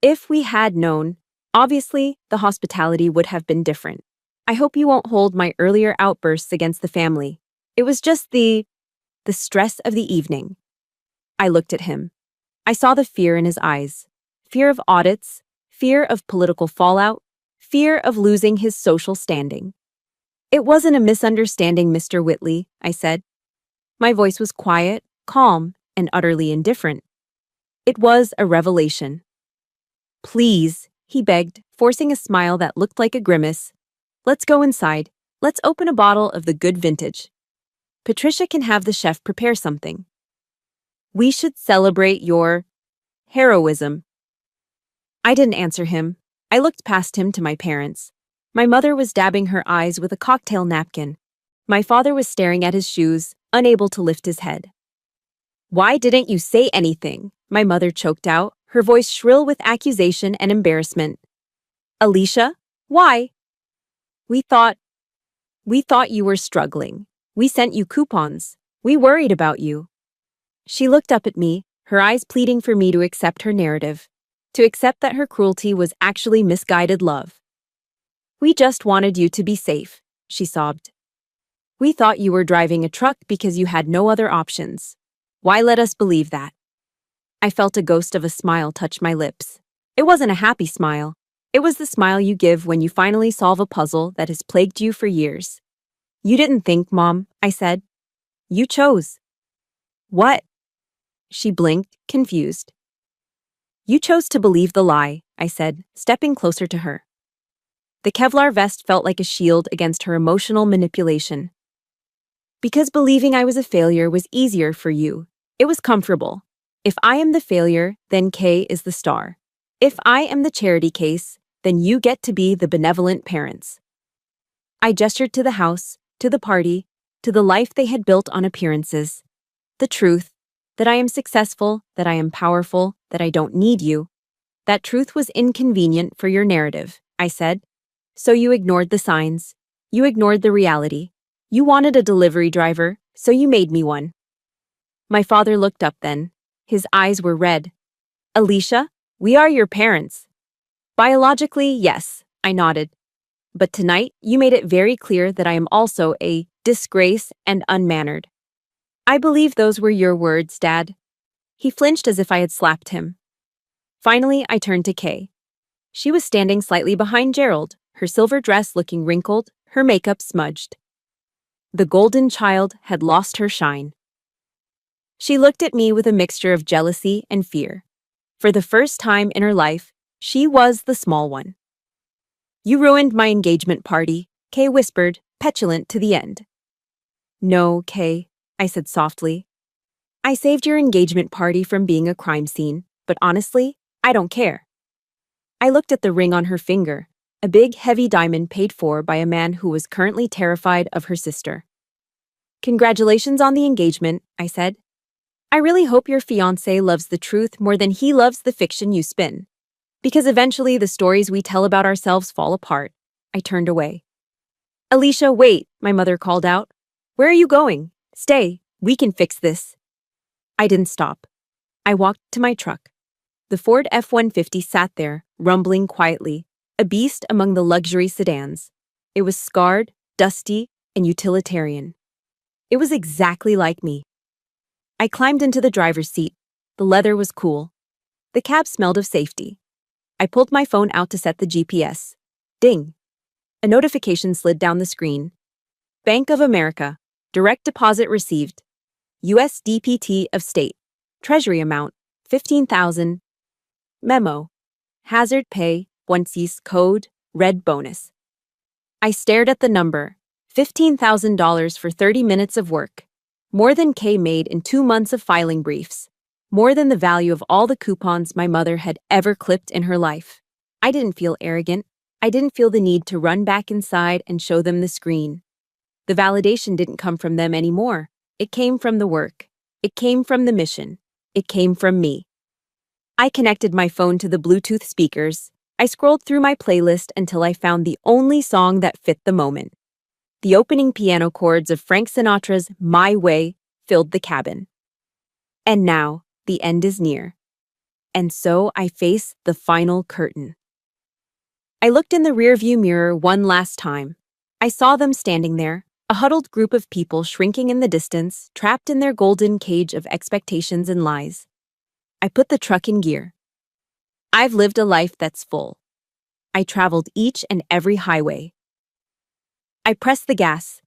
"If we had known, obviously, the hospitality would have been different. I hope you won't hold my earlier outbursts against the family. It was just the stress of the evening." I looked at him. I saw the fear in his eyes. Fear of audits, fear of political fallout, fear of losing his social standing. "It wasn't a misunderstanding, Mr. Whitley," I said. My voice was quiet, calm, and utterly indifferent. "It was a revelation." "Please," he begged, forcing a smile that looked like a grimace. "Let's go inside. Let's open a bottle of the good vintage. Patricia can have the chef prepare something. We should celebrate your heroism." I didn't answer him. I looked past him to my parents. My mother was dabbing her eyes with a cocktail napkin. My father was staring at his shoes, unable to lift his head. "Why didn't you say anything?" my mother choked out, her voice shrill with accusation and embarrassment. "Alicia, why?" We thought you were struggling. We sent you coupons. We worried about you." She looked up at me, her eyes pleading for me to accept her narrative, to accept that her cruelty was actually misguided love. "We just wanted you to be safe," she sobbed. "We thought you were driving a truck because you had no other options. Why let us believe that?" I felt a ghost of a smile touch my lips. It wasn't a happy smile. It was the smile you give when you finally solve a puzzle that has plagued you for years. "You didn't think, Mom," I said. "You chose." "What?" She blinked, confused. "You chose to believe the lie," I said, stepping closer to her. The Kevlar vest felt like a shield against her emotional manipulation. "Because believing I was a failure was easier for you. It was comfortable. If I am the failure, then Kay is the star. If I am the charity case, then you get to be the benevolent parents." I gestured to the house, to the party, to the life they had built on appearances. The truth, that I am successful, that I am powerful, that I don't need you. That truth was inconvenient for your narrative, I said. So you ignored the signs. You ignored the reality. You wanted a delivery driver, so you made me one. My father looked up then. His eyes were red. Alicia, we are your parents. Biologically, yes, I nodded. But tonight, you made it very clear that I am also a disgrace and unmannered. I believe those were your words, Dad. He flinched as if I had slapped him. Finally, I turned to Kay. She was standing slightly behind Gerald, her silver dress looking wrinkled, her makeup smudged. The golden child had lost her shine. She looked at me with a mixture of jealousy and fear. For the first time in her life, she was the small one. You ruined my engagement party, Kay whispered, petulant to the end. No, Kay, I said softly. I saved your engagement party from being a crime scene, but honestly, I don't care. I looked at the ring on her finger, a big, heavy diamond paid for by a man who was currently terrified of her sister. Congratulations on the engagement, I said. I really hope your fiancé loves the truth more than he loves the fiction you spin. Because eventually the stories we tell about ourselves fall apart. I turned away. Alicia, wait, my mother called out. Where are you going? Stay, we can fix this. I didn't stop. I walked to my truck. The Ford F-150 sat there, rumbling quietly, a beast among the luxury sedans. It was scarred, dusty, and utilitarian. It was exactly like me. I climbed into the driver's seat. The leather was cool. The cab smelled of safety. I pulled my phone out to set the GPS. Ding! A notification slid down the screen. Bank of America. Direct deposit received. USDPT of state. Treasury amount, 15,000. Memo. Hazard pay, onesies code, red bonus. I stared at the number. $15,000 for 30 minutes of work. More than Kay made in 2 months of filing briefs. More than the value of all the coupons my mother had ever clipped in her life. I didn't feel arrogant. I didn't feel the need to run back inside and show them the screen. The validation didn't come from them anymore. It came from the work. It came from the mission. It came from me. I connected my phone to the Bluetooth speakers. I scrolled through my playlist until I found the only song that fit the moment. The opening piano chords of Frank Sinatra's My Way filled the cabin. And now, the end is near. And so I face the final curtain. I looked in the rearview mirror one last time. I saw them standing there, a huddled group of people shrinking in the distance, trapped in their golden cage of expectations and lies. I put the truck in gear. I've lived a life that's full. I traveled each and every highway. I pressed the gas.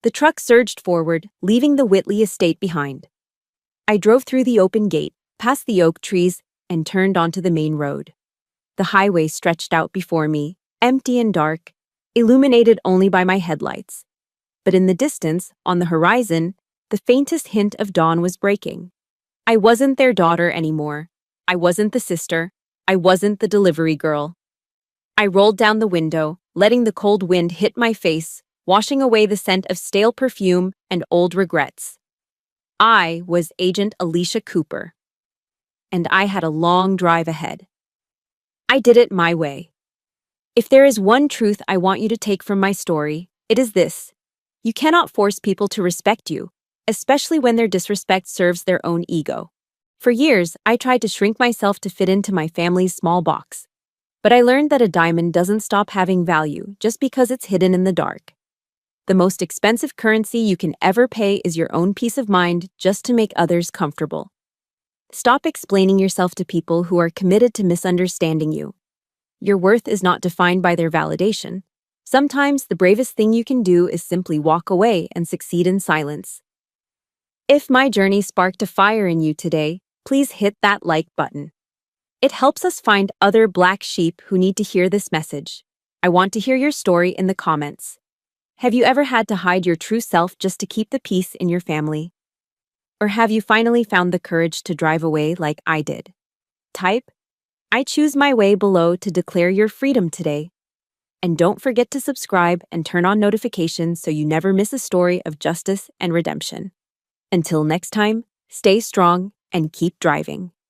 The truck surged forward, leaving the Whitley estate behind. I drove through the open gate, past the oak trees, and turned onto the main road. The highway stretched out before me, empty and dark, illuminated only by my headlights. But in the distance, on the horizon, the faintest hint of dawn was breaking. I wasn't their daughter anymore. I wasn't the sister. I wasn't the delivery girl. I rolled down the window, letting the cold wind hit my face, washing away the scent of stale perfume and old regrets. I was Agent Alicia Cooper. And I had a long drive ahead. I did it my way. If there is one truth I want you to take from my story, it is this. You cannot force people to respect you, especially when their disrespect serves their own ego. For years, I tried to shrink myself to fit into my family's small box. But I learned that a diamond doesn't stop having value just because it's hidden in the dark. The most expensive currency you can ever pay is your own peace of mind just to make others comfortable. Stop explaining yourself to people who are committed to misunderstanding you. Your worth is not defined by their validation. Sometimes the bravest thing you can do is simply walk away and succeed in silence. If my journey sparked a fire in you today, please hit that like button. It helps us find other black sheep who need to hear this message. I want to hear your story in the comments. Have you ever had to hide your true self just to keep the peace in your family? Or have you finally found the courage to drive away like I did? Type, I choose my way below to declare your freedom today. And don't forget to subscribe and turn on notifications so you never miss a story of justice and redemption. Until next time, stay strong and keep driving.